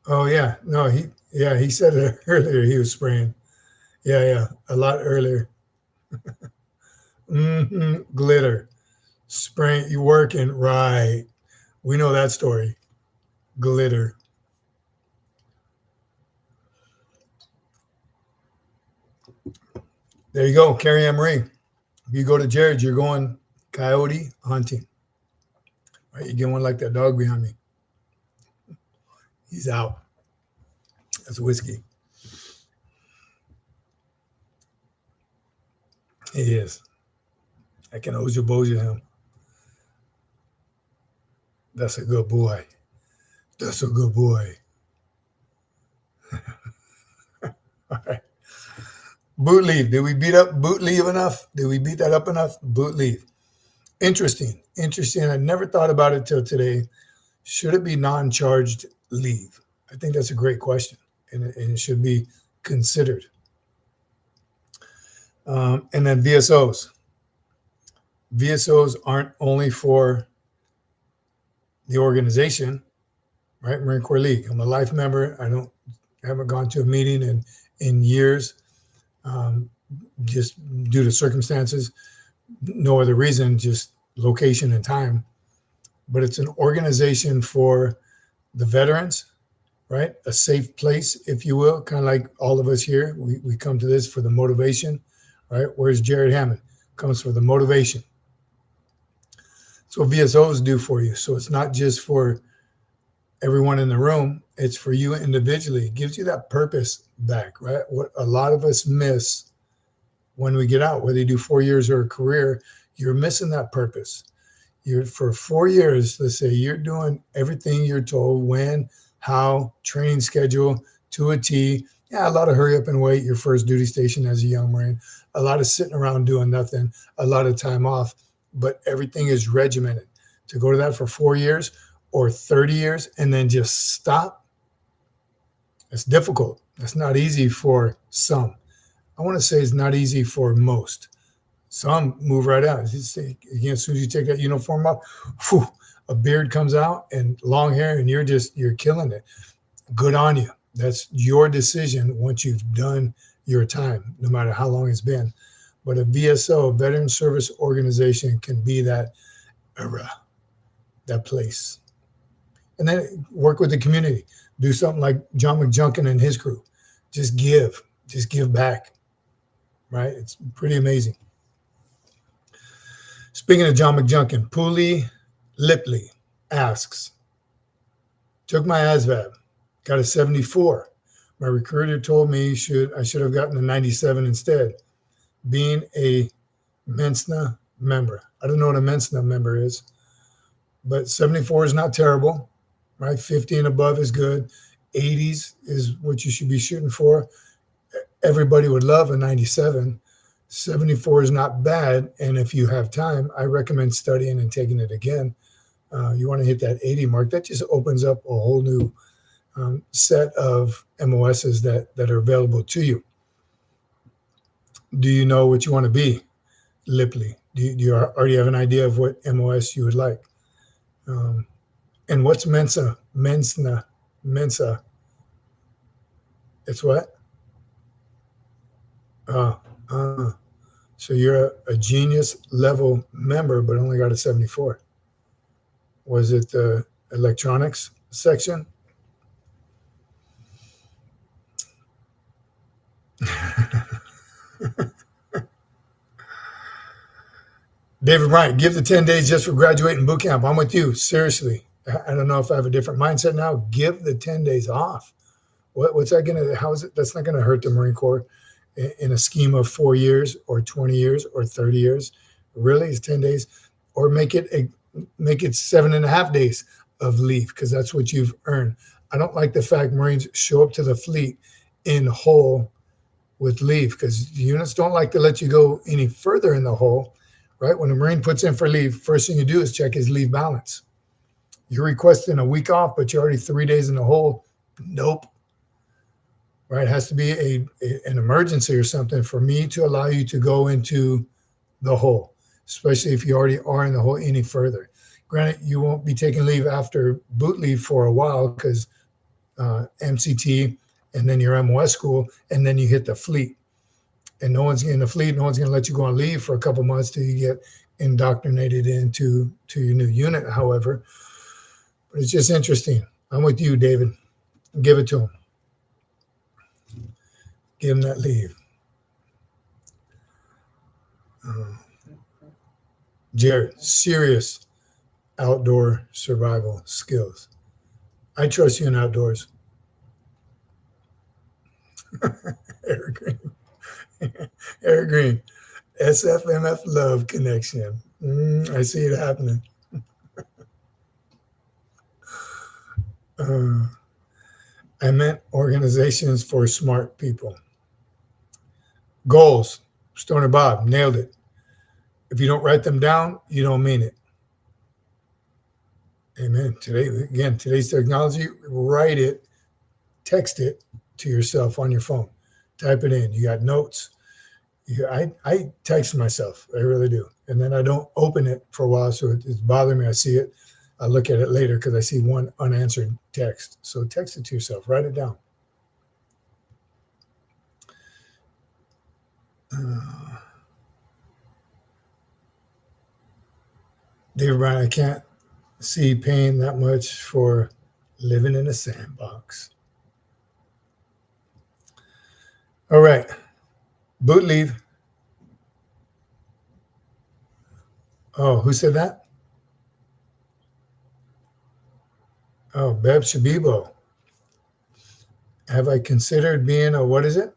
Oh yeah, no, he said it earlier. He was spraying. Yeah, a lot earlier. Glitter, spraying. You working right? We know that story. Glitter. There you go, Carrie Ann Marie. If you go to Jared, you're going coyote hunting. Right, you get one like that dog behind me. He's out. That's whiskey. He is. I can oja him. That's a good boy. That's a good boy. All right. Boot leave. Did we beat up boot leave enough? Did we beat that up enough? Boot leave. Interesting. I never thought about it till today. Should it be non-charged leave? I think that's a great question, and it should be considered. And then VSOs. VSOs aren't only for the organization, right? Marine Corps League. I'm a life member. Haven't gone to a meeting in years, just due to circumstances. No other reason, just location and time. But it's an organization for the veterans, right? A safe place, if you will, kind of like all of us here. We come to this for the motivation, right? Where's Jared Hammond? Comes for the motivation. So VSOs do for you. So it's not just for everyone in the room. It's for you individually. It gives you that purpose back, right? What a lot of us miss when we get out, whether you do 4 years or a career, you're missing that purpose. You're for 4 years, let's say you're doing everything you're told, when, how, training schedule to a T. Yeah, a lot of hurry up and wait, your first duty station as a young Marine, a lot of sitting around doing nothing, a lot of time off, but everything is regimented. To go to that for 4 years or 30 years and then just stop, it's difficult. It's not easy for some. I want to say it's not easy for most. Some move right out. As soon as you take that uniform off, whew, a beard comes out and long hair, and you're killing it. Good on you. That's your decision once you've done your time, no matter how long it's been. But a VSO, Veteran Service Organization, can be that era, that place. And then work with the community. Do something like John McJunkin and his crew. Just give back, right? It's pretty amazing. Speaking of John McJunkin, Pooley Lipley asks, took my ASVAB, got a 74. My recruiter told me I should have gotten a 97 instead. Being a MENSNA member. I don't know what a MENSNA member is, but 74 is not terrible, right? 50 and above is good. 80s is what you should be shooting for. Everybody would love a 97. 74 is not bad. And if you have time, I recommend studying and taking it again. You want to hit that 80 mark. That just opens up a whole new set of MOSs that are available to you. Do you know what you want to be, Lipley? Do you already have an idea of what MOS you would like? And what's Mensa? Mensa. It's what? So you're a genius level member, but only got a 74. Was it the electronics section? David Bryant, give the 10 days just for graduating boot camp. I'm with you. Seriously. I don't know if I have a different mindset now. Give the 10 days off. What's that going to, how is it? That's not going to hurt the Marine Corps in a scheme of 4 years or 20 years or 30 years. Really? It's 10 days. Or make it 7.5 days of leave, because that's what you've earned. I don't like the fact Marines show up to the fleet in hole with leave, because units don't like to let you go any further in the hole, right? When a Marine puts in for leave, first thing you do is check his leave balance. You're requesting a week off, but you're already 3 days in the hole. Nope. Right? It has to be an emergency or something for me to allow you to go into the hole, especially if you already are in the hole any further. Granted, you won't be taking leave after boot leave for a while, because MCT and then your MOS school, and then you hit the fleet. And no one's in the fleet. No one's going to let you go on leave for a couple months till you get indoctrinated into your new unit, however. But it's just interesting. I'm with you, David. Give it to him. Give him that leave. Jared, serious outdoor survival skills. I trust you in outdoors. Eric Green. Eric Green. Sfmf love connection. I see it happening. I meant organizations for smart people. Goals. Stoner Bob, nailed it. If you don't write them down, you don't mean it. Amen. Today's technology, write it, text it to yourself on your phone. Type it in. You got notes. Yeah, I text myself. I really do. And then I don't open it for a while. So it's bothering me. I see it. I look at it later because I see one unanswered text. So text it to yourself. Write it down. David Bryan, I can't see paying that much for living in a sandbox. All right. Boot leave. Oh, who said that? Oh, Beb Shabibo. Have I considered being a, what is it?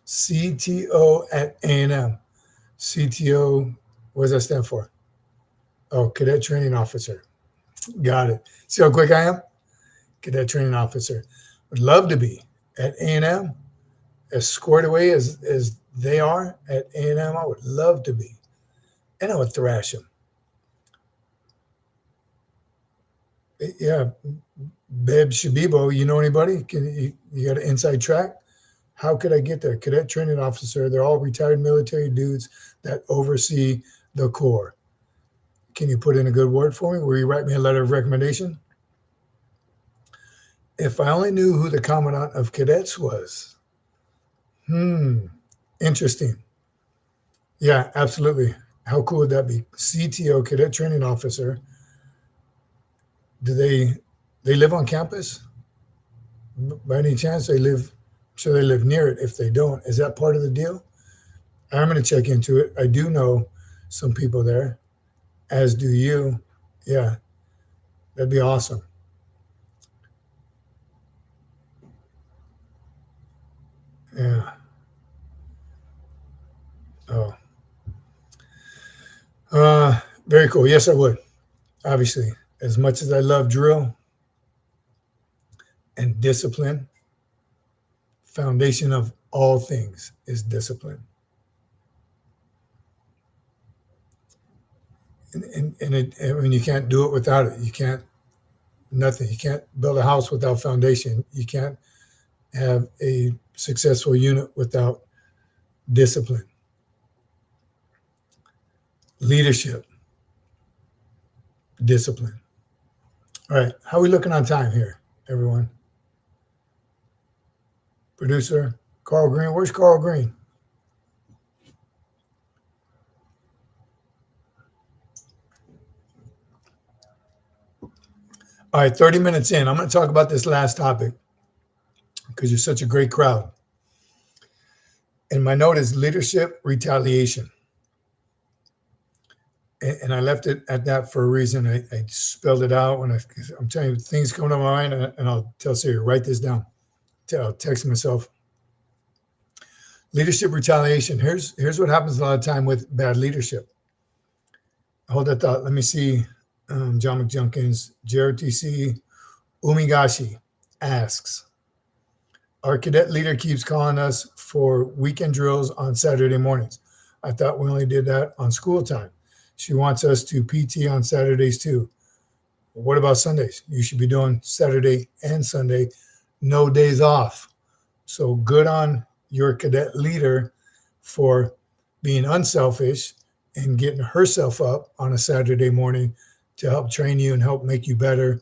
CTO at A&M. CTO, what does that stand for? Oh, Cadet Training Officer. Got it. See how quick I am? Cadet Training Officer. Would love to be at A&M, as squared away as they are at A&M. I would love to be. And I would thrash them. Yeah. Beb Shabibo, you know anybody? You got an inside track? How could I get there? Cadet Training Officer. They're all retired military dudes that oversee the Corps. Can you put in a good word for me? Will you write me a letter of recommendation? If I only knew who the Commandant of Cadets was. Interesting. Yeah, absolutely. How cool would that be? CTO, Cadet Training Officer. Do they live on campus? By any chance, I'm sure they live near it. If they don't, is that part of the deal? I'm going to check into it. I do know some people there, as do you. Yeah, that'd be awesome. Yeah. Oh. Very cool. Yes, I would. Obviously, as much as I love drill and discipline, foundation of all things is discipline. And when you can't do it without it, you can't, nothing. You can't build a house without foundation. You can't have a successful unit without discipline. Leadership, discipline. All right, how are we looking on time here, everyone? Producer Carl Green, where's Carl Green? All right, 30 minutes in. I'm going to talk about this last topic because you're such a great crowd. And my note is leadership retaliation. And I left it at that for a reason. I spelled it out when I'm telling you, things come to my mind, and I'll tell Siri, write this down. I'll text myself. Leadership retaliation. Here's what happens a lot of time with bad leadership. Hold that thought. Let me see. John McJunkins, JRTC, Umigashi asks, our cadet leader keeps calling us for weekend drills on Saturday mornings. I thought we only did that on school time. She wants us to PT on Saturdays too. What about Sundays? You should be doing Saturday and Sunday, no days off. So good on your cadet leader for being unselfish and getting herself up on a Saturday morning to help train you and help make you better.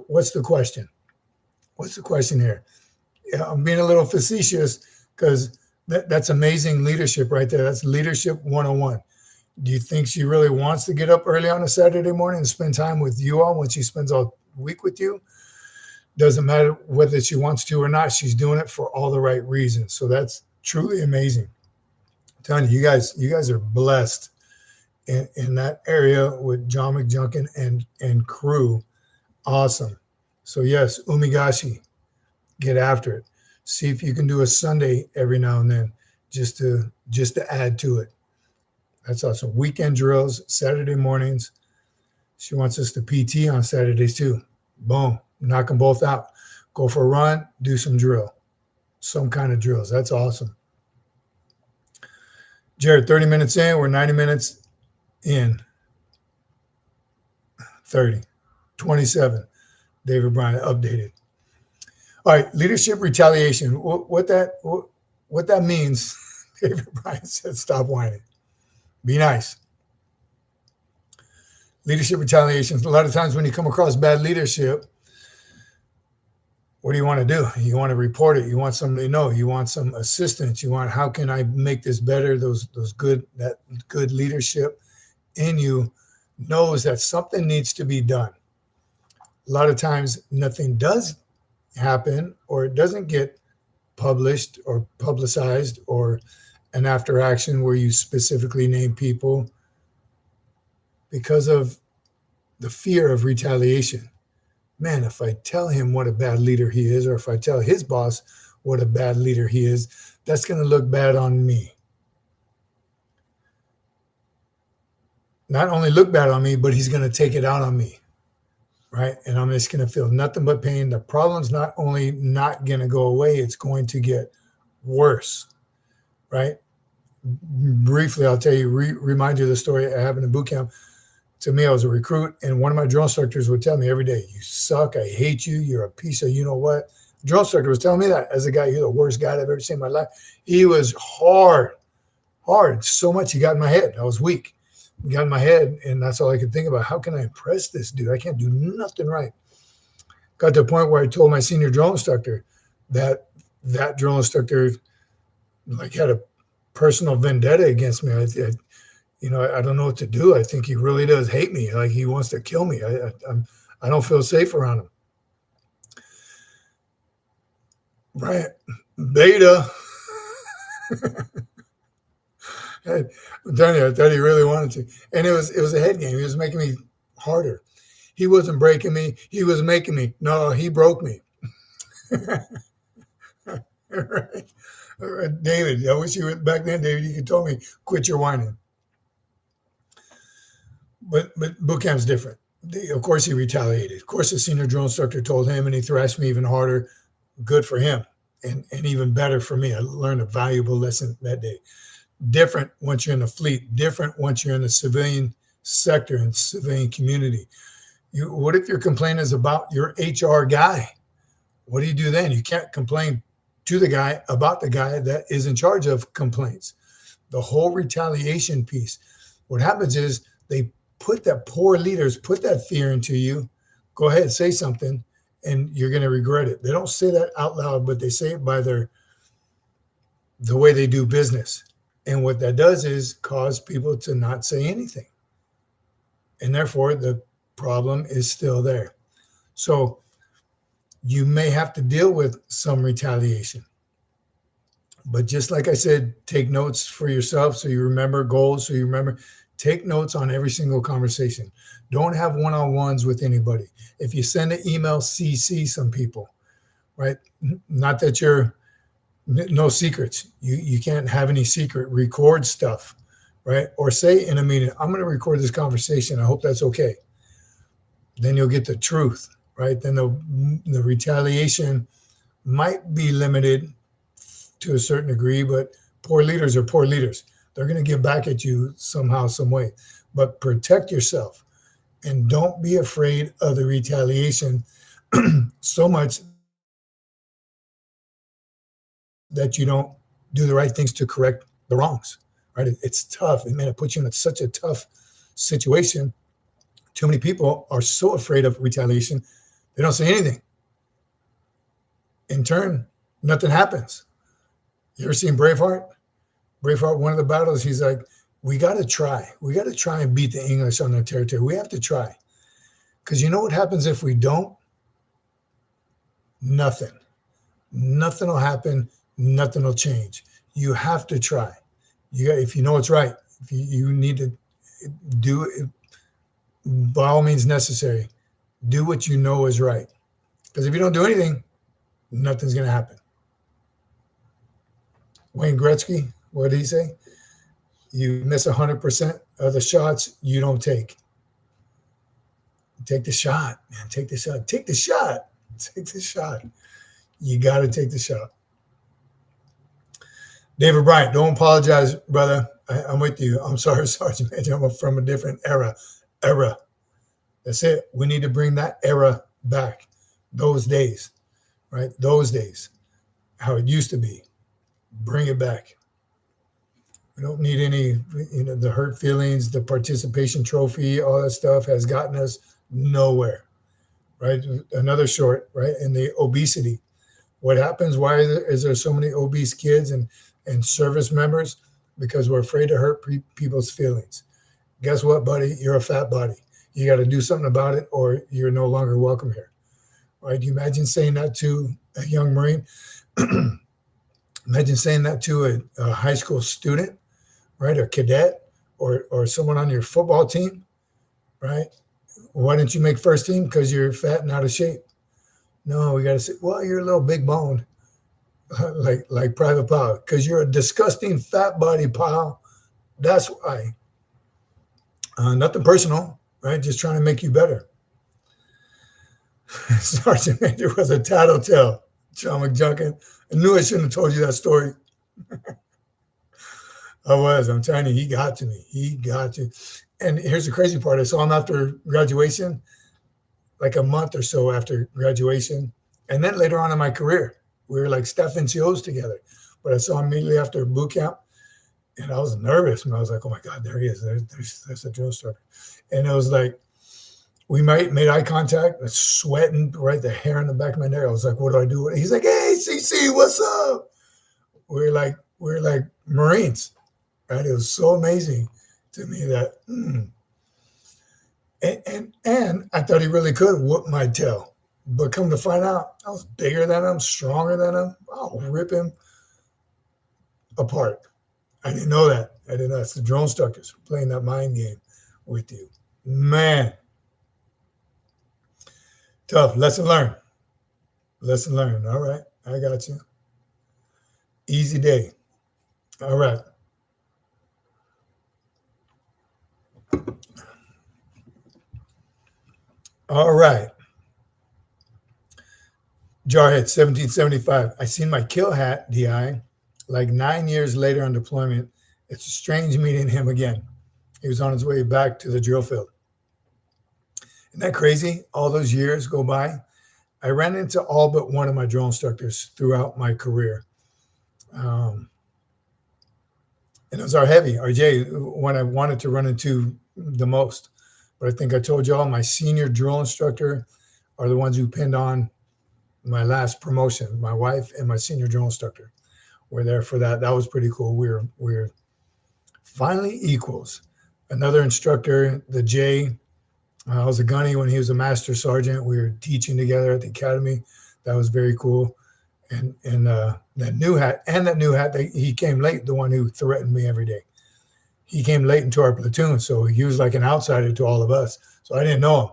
What's the question? What's the question here? Yeah, I'm being a little facetious because that's amazing leadership right there. That's leadership 101. Do you think she really wants to get up early on a Saturday morning and spend time with you all when she spends all week with you? Doesn't matter whether she wants to or not. She's doing it for all the right reasons. So that's truly amazing. I'm telling you, you guys are blessed in that area with John McJunkin and crew. Awesome. So yes, Umigashi, get after it. See if you can do a Sunday every now and then just to add to it. That's awesome. Weekend drills, Saturday mornings. She wants us to PT on Saturdays too. Boom. Knock them both out. Go for a run, do some drill. Some kind of drills. That's awesome. Jared, 30 minutes in. We're 90 minutes in. 30. 27. David Bryan updated. All right. Leadership retaliation. What What that means, David Bryant said, stop whining. Be nice. Leadership retaliation. A lot of times when you come across bad leadership, what do you want to do? You want to report it. You want somebody to know. You want some assistance. You want, how can I make this better? That good leadership in you knows that something needs to be done. A lot of times nothing does happen, or it doesn't get published or publicized, or an after action where you specifically name people, because of the fear of retaliation. Man, if I tell him what a bad leader he is, or if I tell his boss what a bad leader he is, that's going to look bad on me. Not only look bad on me, but he's going to take it out on me, right? And I'm just going to feel nothing but pain. The problem's not only not going to go away, it's going to get worse, right? Briefly, I'll tell you, remind you of the story that happened in boot camp. To me, I was a recruit, and one of my drill instructors would tell me every day, you suck, I hate you, you're a piece of you-know-what. The drill instructor was telling me that as a guy, you're the worst guy I've ever seen in my life. He was hard, so much he got in my head. I was weak. He got in my head, and that's all I could think about. How can I impress this dude? I can't do nothing right. Got to a point where I told my senior drill instructor that drill instructor like had a personal vendetta against me. I don't know what to do. I think he really does hate me. Like, he wants to kill me. I don't feel safe around him. Right. Beta. I'm telling you, I thought he really wanted to. And it was a head game. He was making me harder. He wasn't breaking me. He was making me. No, he broke me. Right. David, I wish you were back then, David, you could tell me, quit your whining. But boot camp's different. Of course, he retaliated. Of course, the senior drill instructor told him, and he thrashed me even harder. Good for him, and even better for me. I learned a valuable lesson that day. Different once you're in the fleet. Different once you're in the civilian sector and civilian community. What if your complaint is about your HR guy? What do you do then? You can't complain to the guy about the guy that is in charge of complaints. The whole retaliation piece. What happens is they put that fear into you. Go ahead, say something, and you're going to regret it. They don't say that out loud, but they say it by the way they do business. And what that does is cause people to not say anything. And therefore, the problem is still there. So you may have to deal with some retaliation. But just like I said, take notes for yourself so you remember goals, so you remember. Take notes on every single conversation. Don't have one-on-ones with anybody. If you send an email, CC some people, right? Not that you're no secrets. You can't have any secret. Record stuff, right? Or say in a meeting, I'm going to record this conversation. I hope that's okay. Then you'll get the truth, right? Then the retaliation might be limited to a certain degree, but poor leaders are poor leaders. They're going to get back at you somehow, some way. But protect yourself and don't be afraid of the retaliation so much that you don't do the right things to correct the wrongs, right? It's tough. And man, it puts you in such a tough situation. Too many people are so afraid of retaliation, they don't say anything. In turn, nothing happens. You ever seen Braveheart? Braveheart, one of the battles, he's like, we got to try. We got to try and beat the English on their territory. We have to try. Because you know what happens if we don't? Nothing. Nothing will happen. Nothing will change. You have to try. If you know it's right, if you need to do it, by all means necessary, do what you know is right. Because if you don't do anything, nothing's going to happen. Wayne Gretzky, what did he say? You miss 100% of the shots you don't take. Take the shot, man. Take the shot. Take the shot. Take the shot. You got to take the shot. David Bryant, don't apologize, brother. I'm with you. I'm sorry, Sergeant Major. I'm from a different era. That's it. We need to bring that era back. Those days, right? Those days, how it used to be. Bring it back. We don't need any, the hurt feelings, the participation trophy, all that stuff has gotten us nowhere, right? Another short, right? And the obesity. What happens? Why is there so many obese kids and service members? Because we're afraid to hurt people's feelings. Guess what, buddy? You're a fat body. You got to do something about it, or you're no longer welcome here. Right? You imagine saying that to a young Marine. Imagine saying that to a high school student, right? A cadet, or someone on your football team, right? Why didn't you make first team? Because you're fat and out of shape. No, we got to say, well, you're a little big boned, like Private Powell, because you're a disgusting fat body, pal. That's why. Nothing personal, right? Just trying to make you better. Sergeant Major was a tattletale. John McJunkin. I knew I shouldn't have told you that story. I'm telling you, he got to me. He got to. And here's the crazy part. I saw him after graduation, like a month or so after graduation. And then later on in my career, we were like staff NCOs together. But I saw him immediately after boot camp. And I was nervous. And I was like, oh my God, there he is. There's a drill instructor. And it was like, we made eye contact, sweating, right? The hair on the back of my neck. I was like, what do I do? He's like, hey, CC, what's up? We're like Marines, right? It was so amazing to me that, and I thought he really could whoop my tail. But come to find out, I was bigger than him, stronger than him. I'll rip him apart. I didn't know that. I didn't know. It's the drone instructors playing that mind game with you. Man. Tough. Lesson learned. Lesson learned. All right. I got you. Easy day. All right. All right. Jarhead, 1775. I seen my kill hat, DI, like 9 years later on deployment. It's strange meeting him again. He was on his way back to the drill field. Isn't that crazy? All those years go by. I ran into all but one of my drill instructors throughout my career. And it was our heavy, RJ, when I wanted to run into the most. But I think I told y'all my senior drill instructor are the ones who pinned on my last promotion. My wife and my senior drill instructor were there for that. That was pretty cool. We're finally equals. Another instructor, the J, I was a gunny when he was a master sergeant. We were teaching together at the academy. That was very cool. And that new hat, he came late, the one who threatened me every day. He came late into our platoon, so he was like an outsider to all of us. So I didn't know him,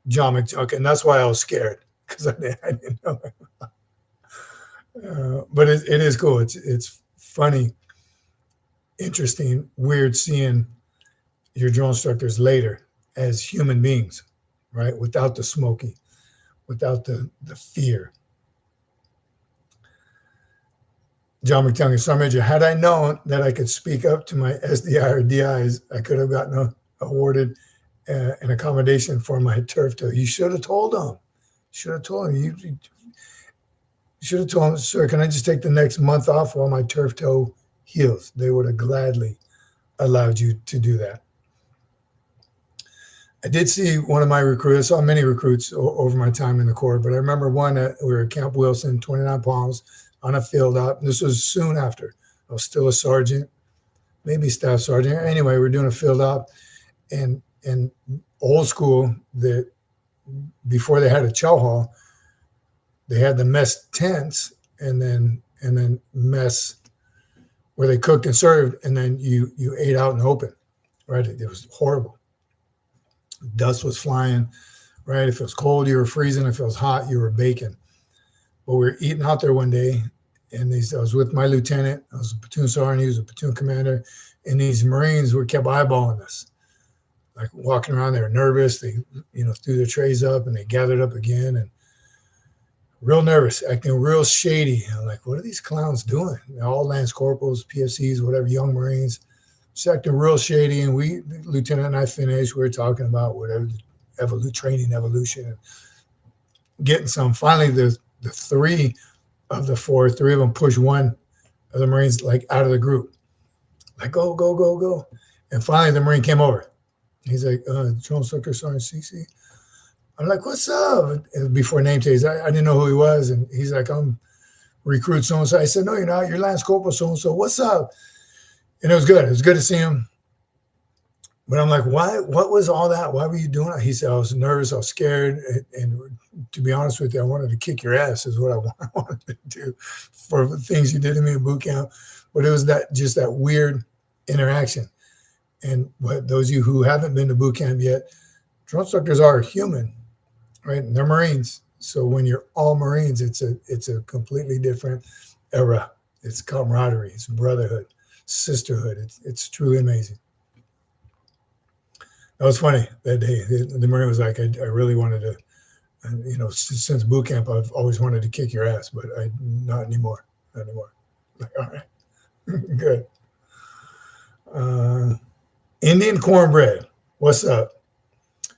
John McJunkin, and that's why I was scared, because I didn't know him. But it is cool. It's funny, interesting, weird seeing your drill instructors later as human beings, right? Without the smoky, without the fear. John McTungan, Sergeant Major, had I known that I could speak up to my SDI or DIs, I could have gotten awarded an accommodation for my turf toe. You should have told them. Should have told him. You should have told him, sir, can I just take the next month off while my turf toe heals? They would have gladly allowed you to do that. I did see one of my recruits. I saw many recruits over my time in the Corps, but I remember one that we were at Camp Wilson, 29 Palms, on a field op. This was soon after. I was still a sergeant, maybe staff sergeant. Anyway, we were doing a field op, and old school, that before they had a chow hall, they had the mess tents and then mess where they cooked and served, and then you ate out in the open, right? It was horrible. Dust was flying, right? If it was cold, you were freezing. If it was hot, you were baking. But we were eating out there one day, and I was with my lieutenant. I was a platoon sergeant. He was a platoon commander. And these Marines kept eyeballing us, like walking around. They were nervous. They, threw their trays up, and they gathered up again, and real nervous, acting real shady. I'm like, what are these clowns doing? They're all Lance Corporals, PFCs, whatever, young Marines. Just acting real shady. And the lieutenant and I finished. We were talking about whatever, training evolution, and getting some. Finally, the three of the four, three of them pushed one of the Marines like out of the group, like go, go, go, go. And finally the Marine came over. He's like, Drone Instructor Sergeant CC. I'm like, what's up? And before name tags, I didn't know who he was. And he's like, I'm recruit so-and-so. I said, no, you're not. You're Lance Corporal so-and-so. What's up? And it was good. It was good to see him. But I'm like, why? What was all that? Why were you doing it? He said, I was nervous. I was scared. And to be honest with you, I wanted to kick your ass is what I wanted to do for the things you did to me in boot camp. But it was just that weird interaction. And what those of you who haven't been to boot camp yet, drone instructors are human, right? And they're Marines. So when you're all Marines, it's a completely different era. It's camaraderie. It's brotherhood, sisterhood. It's truly amazing. That was funny that day. The Marine was like, I really wanted to, since boot camp, I've always wanted to kick your ass, but not anymore. Not anymore. Like, all right, good. Indian cornbread, what's up?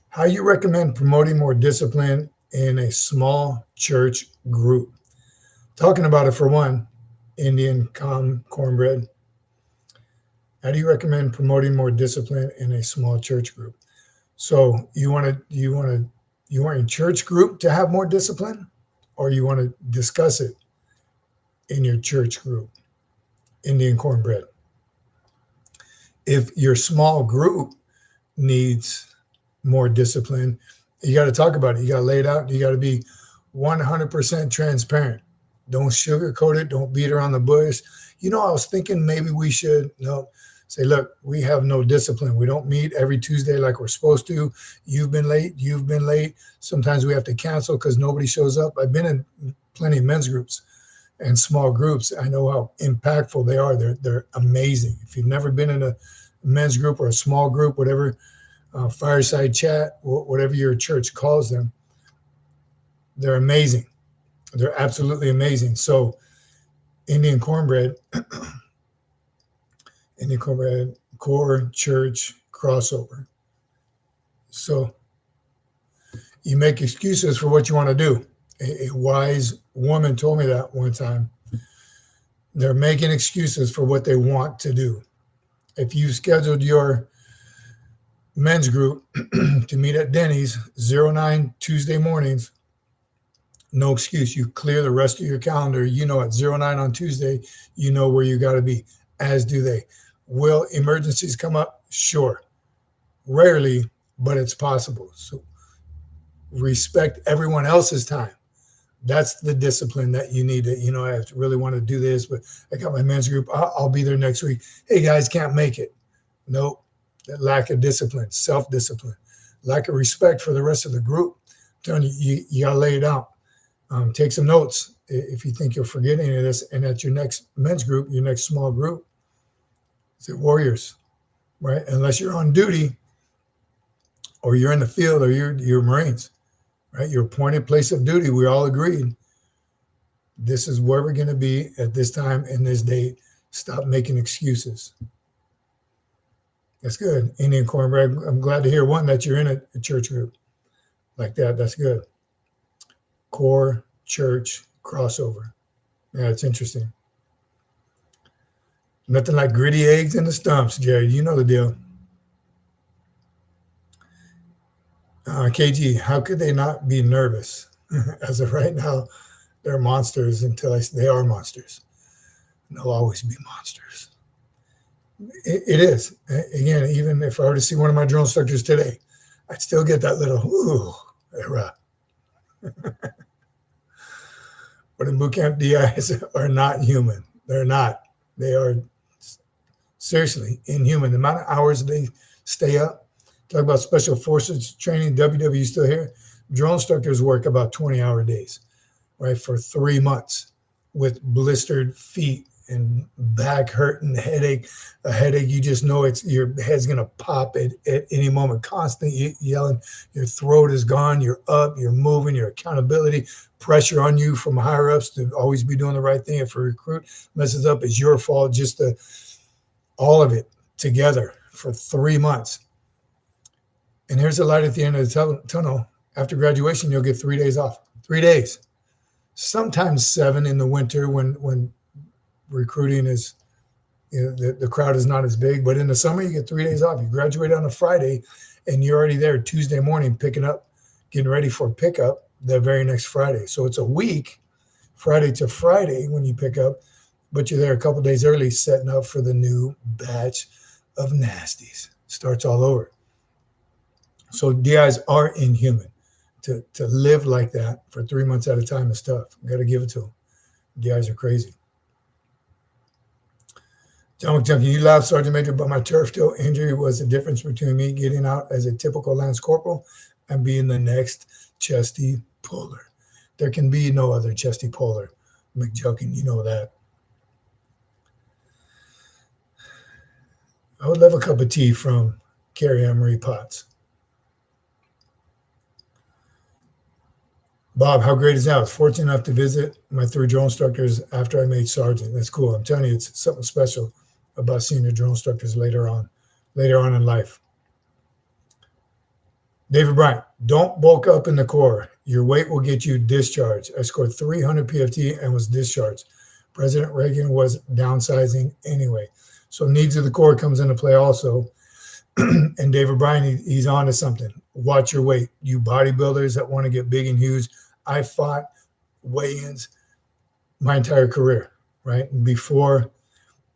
How you recommend promoting more discipline in a small church group? Talking about it for one, Indian cornbread. How do you recommend promoting more discipline in a small church group? So you want your church group to have more discipline, or you want to discuss it in your church group? Indian cornbread. If your small group needs more discipline, you got to talk about it. You got to lay it out. You got to be 100% transparent. Don't sugarcoat it. Don't beat around the bush. I was thinking maybe we should say, look, we have no discipline. We don't meet every Tuesday like we're supposed to. You've been late. You've been late. Sometimes we have to cancel because nobody shows up. I've been in plenty of men's groups and small groups. I know how impactful they are. They're amazing. If you've never been in a men's group or a small group, whatever, fireside chat, whatever your church calls them, they're amazing. They're absolutely amazing. So Indian cornbread, core church crossover. So you make excuses for what you want to do. A wise woman told me that one time. They're making excuses for what they want to do. If you scheduled your men's group to meet at Denny's 09 Tuesday mornings, no excuse. You clear the rest of your calendar. At 09 on Tuesday, where you got to be, as do they. Will emergencies come up? Sure. Rarely, but it's possible. So respect everyone else's time. That's the discipline that you need to, I really want to do this, but I got my men's group. I'll be there next week. Hey, guys, can't make it. Nope. That lack of discipline, self-discipline, lack of respect for the rest of the group. I'm telling you, you got to lay it out. Take some notes if you think you'll forget any of this. And at your next men's group, your next small group, say warriors, right? Unless you're on duty or you're in the field or you're Marines. Right, your appointed place of duty, we all agreed, this is where we're going to be at this time and this date. Stop making excuses. That's good. Indian cornbread, I'm glad to hear, one, that you're in a church group like that. That's good. Core church crossover. Yeah, it's interesting. Nothing like gritty eggs in the stumps, Jared. You know the deal. KG, how could they not be nervous? As of right now, they're monsters until they are monsters. And they'll always be monsters. It is. Again, even if I were to see one of my drone instructors today, I'd still get that little, ooh, era. But in boot camp, DIs are not human. They're not. They are seriously inhuman. The amount of hours they stay up. Talk about special forces training, WW still here. Drone instructors work about 20-hour days, right, for 3 months with blistered feet and back hurting, headache. A headache, you just know your head's going to pop at any moment, constantly yelling. Your throat is gone. You're up. You're moving. Your accountability, pressure on you from higher ups to always be doing the right thing. If a recruit messes up, it's your fault. Just all of it together for 3 months. And here's the light at the end of the tunnel. After graduation, you'll get 3 days off. 3 days. Sometimes 7 in the winter when recruiting is, the crowd is not as big. But in the summer, you get 3 days off. You graduate on a Friday, and you're already there Tuesday morning picking up, getting ready for pickup the very next Friday. So it's a week, Friday to Friday when you pick up, but you're there a couple days early setting up for the new batch of nasties. Starts all over. So DIs are inhuman. To live like that for 3 months at a time is tough. Got to give it to them. DIs are crazy. John McJunkie, you laugh, Sergeant Major, but my turf toe injury was the difference between me getting out as a typical Lance Corporal and being the next Chesty Puller. There can be no other Chesty Puller, McJunkie, you know that. I would love a cup of tea from Carrie Ann Marie Potts. Bob, how great is that? I was fortunate enough to visit my 3 drill instructors after I made sergeant. That's cool. I'm telling you, it's something special about senior drill instructors later on in life. David Bryant, don't bulk up in the Corps. Your weight will get you discharged. I scored 300 PFT and was discharged. President Reagan was downsizing anyway. So needs of the Corps comes into play also. And David Bryant, he's on to something. Watch your weight. You bodybuilders that want to get big and huge. I fought weigh-ins my entire career, right? Before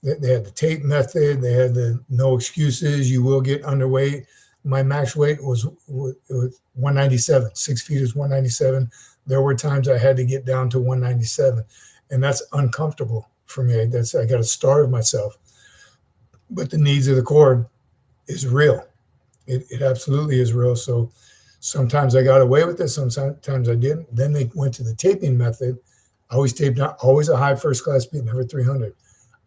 they had the tape method, they had the no excuses, you will get underweight. My max weight was 197. 6 feet is 197. There were times I had to get down to 197, and that's uncomfortable for me. I got to starve myself. But the needs of the Corps is real. It absolutely is real. So sometimes I got away with it, sometimes I didn't. Then they went to the taping method. I always taped out, always a high first class speed, never 300.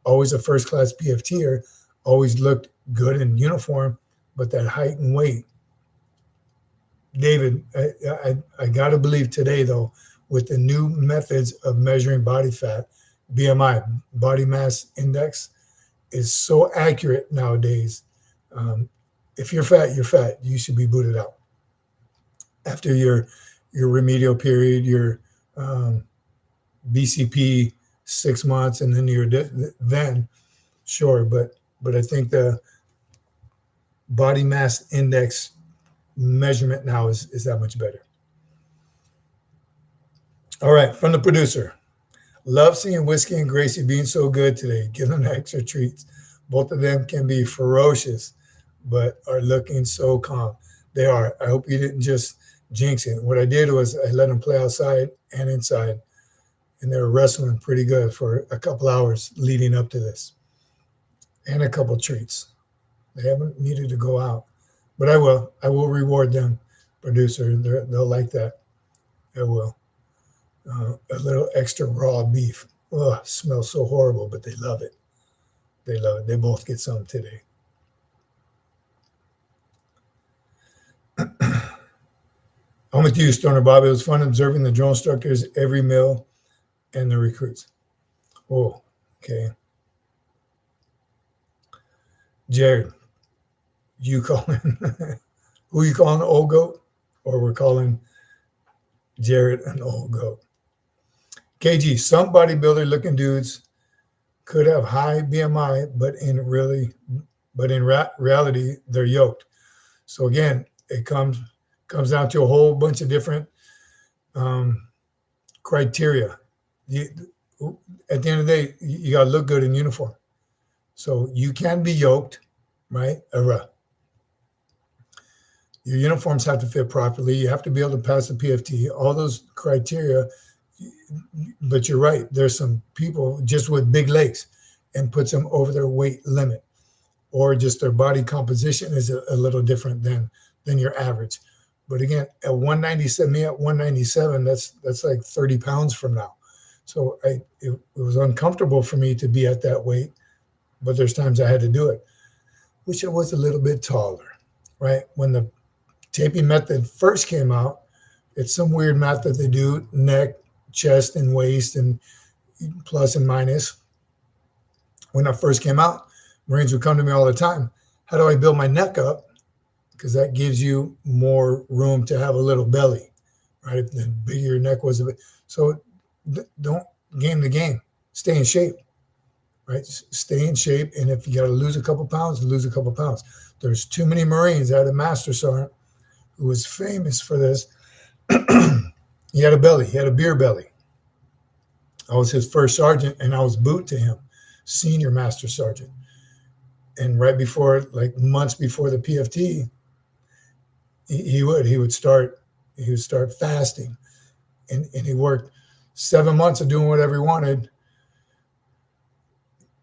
Always a first class PFTer, always looked good in uniform, but that height and weight. David, I got to believe today, though, with the new methods of measuring body fat, BMI, body mass index, is so accurate nowadays. If you're fat, you're fat. You should be booted out. After your remedial period, your BCP 6 months, and then then sure. But I think the body mass index measurement now is that much better. All right, from the producer. Love seeing Whiskey and Gracie being so good today. Give them extra treats. Both of them can be ferocious, but are looking so calm. They are. I hope you didn't just jinx it. What I did was I let them play outside and inside, and they were wrestling pretty good for a couple hours leading up to this, and a couple treats. They haven't needed to go out, but I will. I will reward them, producer. They'll like that. I will. A little extra raw beef. Oh, smells so horrible, but they love it. They love it. They both get some today. I'm with you, Stoner Bob. It was fun observing the drill instructors every meal and the recruits. Oh, okay. Jared, you calling who you calling the old goat? Or we're calling Jared an old goat. KG, some bodybuilder looking dudes could have high BMI, but in reality, they're yoked. So again, it comes down to a whole bunch of different criteria. At the end of the day, you got to look good in uniform. So you can be yoked, right? Your uniforms have to fit properly. You have to be able to pass the PFT, all those criteria. But you're right. There's some people just with big legs and puts them over their weight limit, or just their body composition is a little different than your average. But again, at 197, me at 197, that's like 30 pounds from now. So it was uncomfortable for me to be at that weight, but there's times I had to do it. Wish I was a little bit taller, right? When the taping method first came out, it's some weird math that they do, neck, chest, and waist, and plus and minus. When that first came out, Marines would come to me all the time. How do I build my neck up? Because that gives you more room to have a little belly, right? The bigger your neck was. So don't game the game. Stay in shape. right? Stay in shape. And if you got to lose a couple pounds, lose a couple pounds. There's too many Marines. I had a master sergeant who was famous for this. He had a belly. He had a beer belly. I was his first sergeant, and I was boot to him, senior master sergeant. And right before, like months before the PFT, he would start fasting, and he worked 7 months of doing whatever he wanted.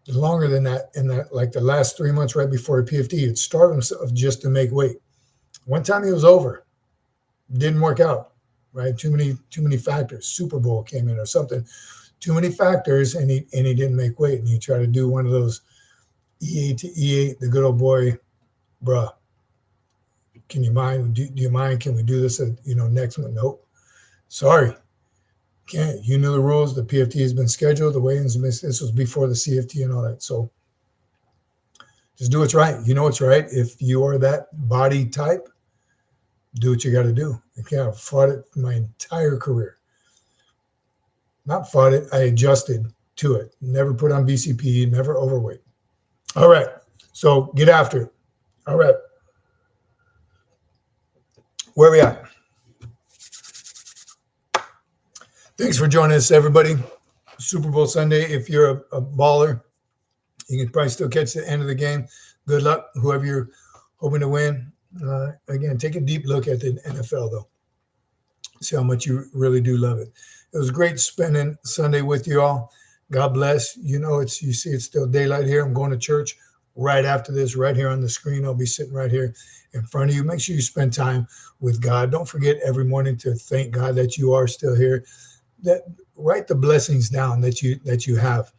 Longer than that, in that like the last 3 months right before the PFT, he'd starve himself just to make weight. One time he was over, didn't work out, right? Too many factors. Super Bowl came in or something. Too many factors, and he didn't make weight. And he tried to do one of those E8 to E8, the good old boy, bruh. Can you mind? Do you mind? Can we do this at, next month? Nope. Sorry. Can't. You know the rules. The PFT has been scheduled. The weigh-ins, this was before the CFT and all that. So just do what's right. You know what's right. If you are that body type, do what you got to do. I've fought it my entire career. Not fought it. I adjusted to it. Never put on BCP. Never overweight. All right. So get after it. All right. Where are we at? Thanks for joining us, everybody. Super Bowl Sunday. If you're a baller, you can probably still catch the end of the game. Good luck, whoever you're hoping to win. Again, take a deep look at the NFL, though. See how much you really do love it. It was great spending Sunday with you all. God bless. You see it's still daylight here. I'm going to church right after this, right here on the screen. I'll be sitting right here in front of you. Make sure you spend time with God. Don't forget every morning to thank God that you are still here. That write the blessings down that you have.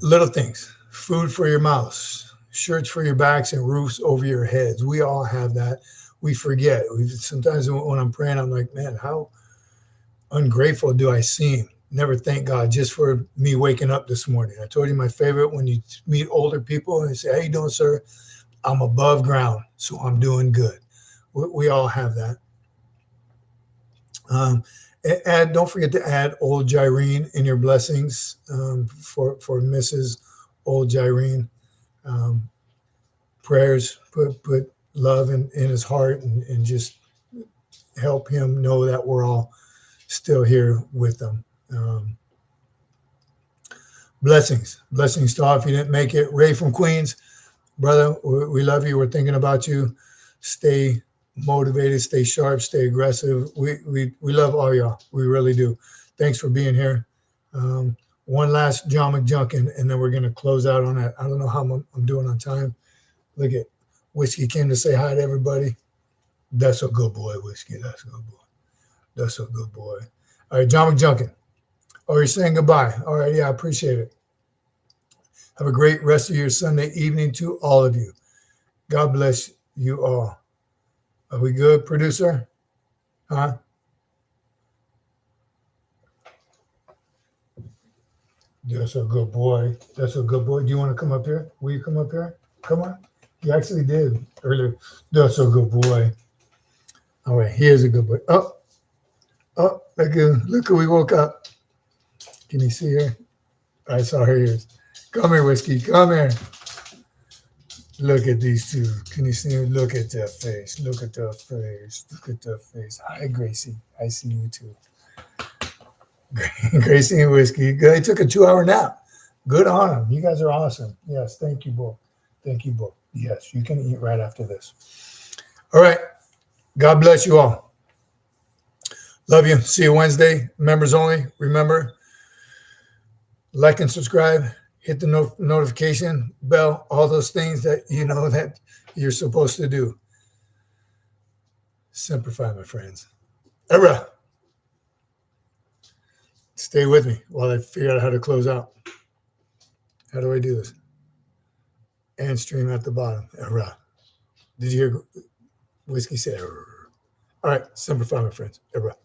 Little things, food for your mouths, shirts for your backs, and roofs over your heads. We all have that. We forget. Sometimes when I'm praying, I'm like, man, how ungrateful do I seem? Never thank God just for me waking up this morning. I told you my favorite, when you meet older people and they say, how you doing, sir? I'm above ground, so I'm doing good. We all have that. Don't forget to add old Gyrene in your blessings for Mrs. Old Gyrene. Prayers, put love in his heart and just help him know that we're all still here with them. Blessings to all. If you didn't make it, Ray from Queens, brother, we love you. We're thinking about you. Stay motivated, stay sharp, stay aggressive. We love all y'all. We really do. Thanks for being here. One last John McJunkin, and then we're going to close out on that. I don't know how I'm doing on time. Look at Whiskey came to say hi to everybody. That's a good boy, Whiskey. That's a good boy. That's a good boy. All right, John McJunkin. Oh, you're saying goodbye. All right, yeah, I appreciate it. Have a great rest of your Sunday evening to all of you. God bless you all. Are we good, producer? Huh? That's a good boy. That's a good boy. Do you want to come up here? Will you come up here? Come on. He actually did earlier. That's a good boy. All right, here's a good boy. Oh, look who we woke up. Can you see her? I saw her ears. Come here, Whiskey. Come here. Look at these two. Can you see her? Look at their face. Look at their face. Look at their face. Hi, Gracie. I see you too. Gracie and Whiskey. They took a 2-hour nap. Good on them. You guys are awesome. Yes, thank you both. Thank you both. Yes, you can eat right after this. All right. God bless you all. Love you. See you Wednesday. Members only. Remember, like and subscribe. Hit the notification bell. All those things that you know that you're supposed to do. Simplify, my friends. Era. Stay with me while I figure out how to close out. How do I do this? And stream at the bottom. Era. Did you hear Whiskey say? All right. Simplify, my friends. Era.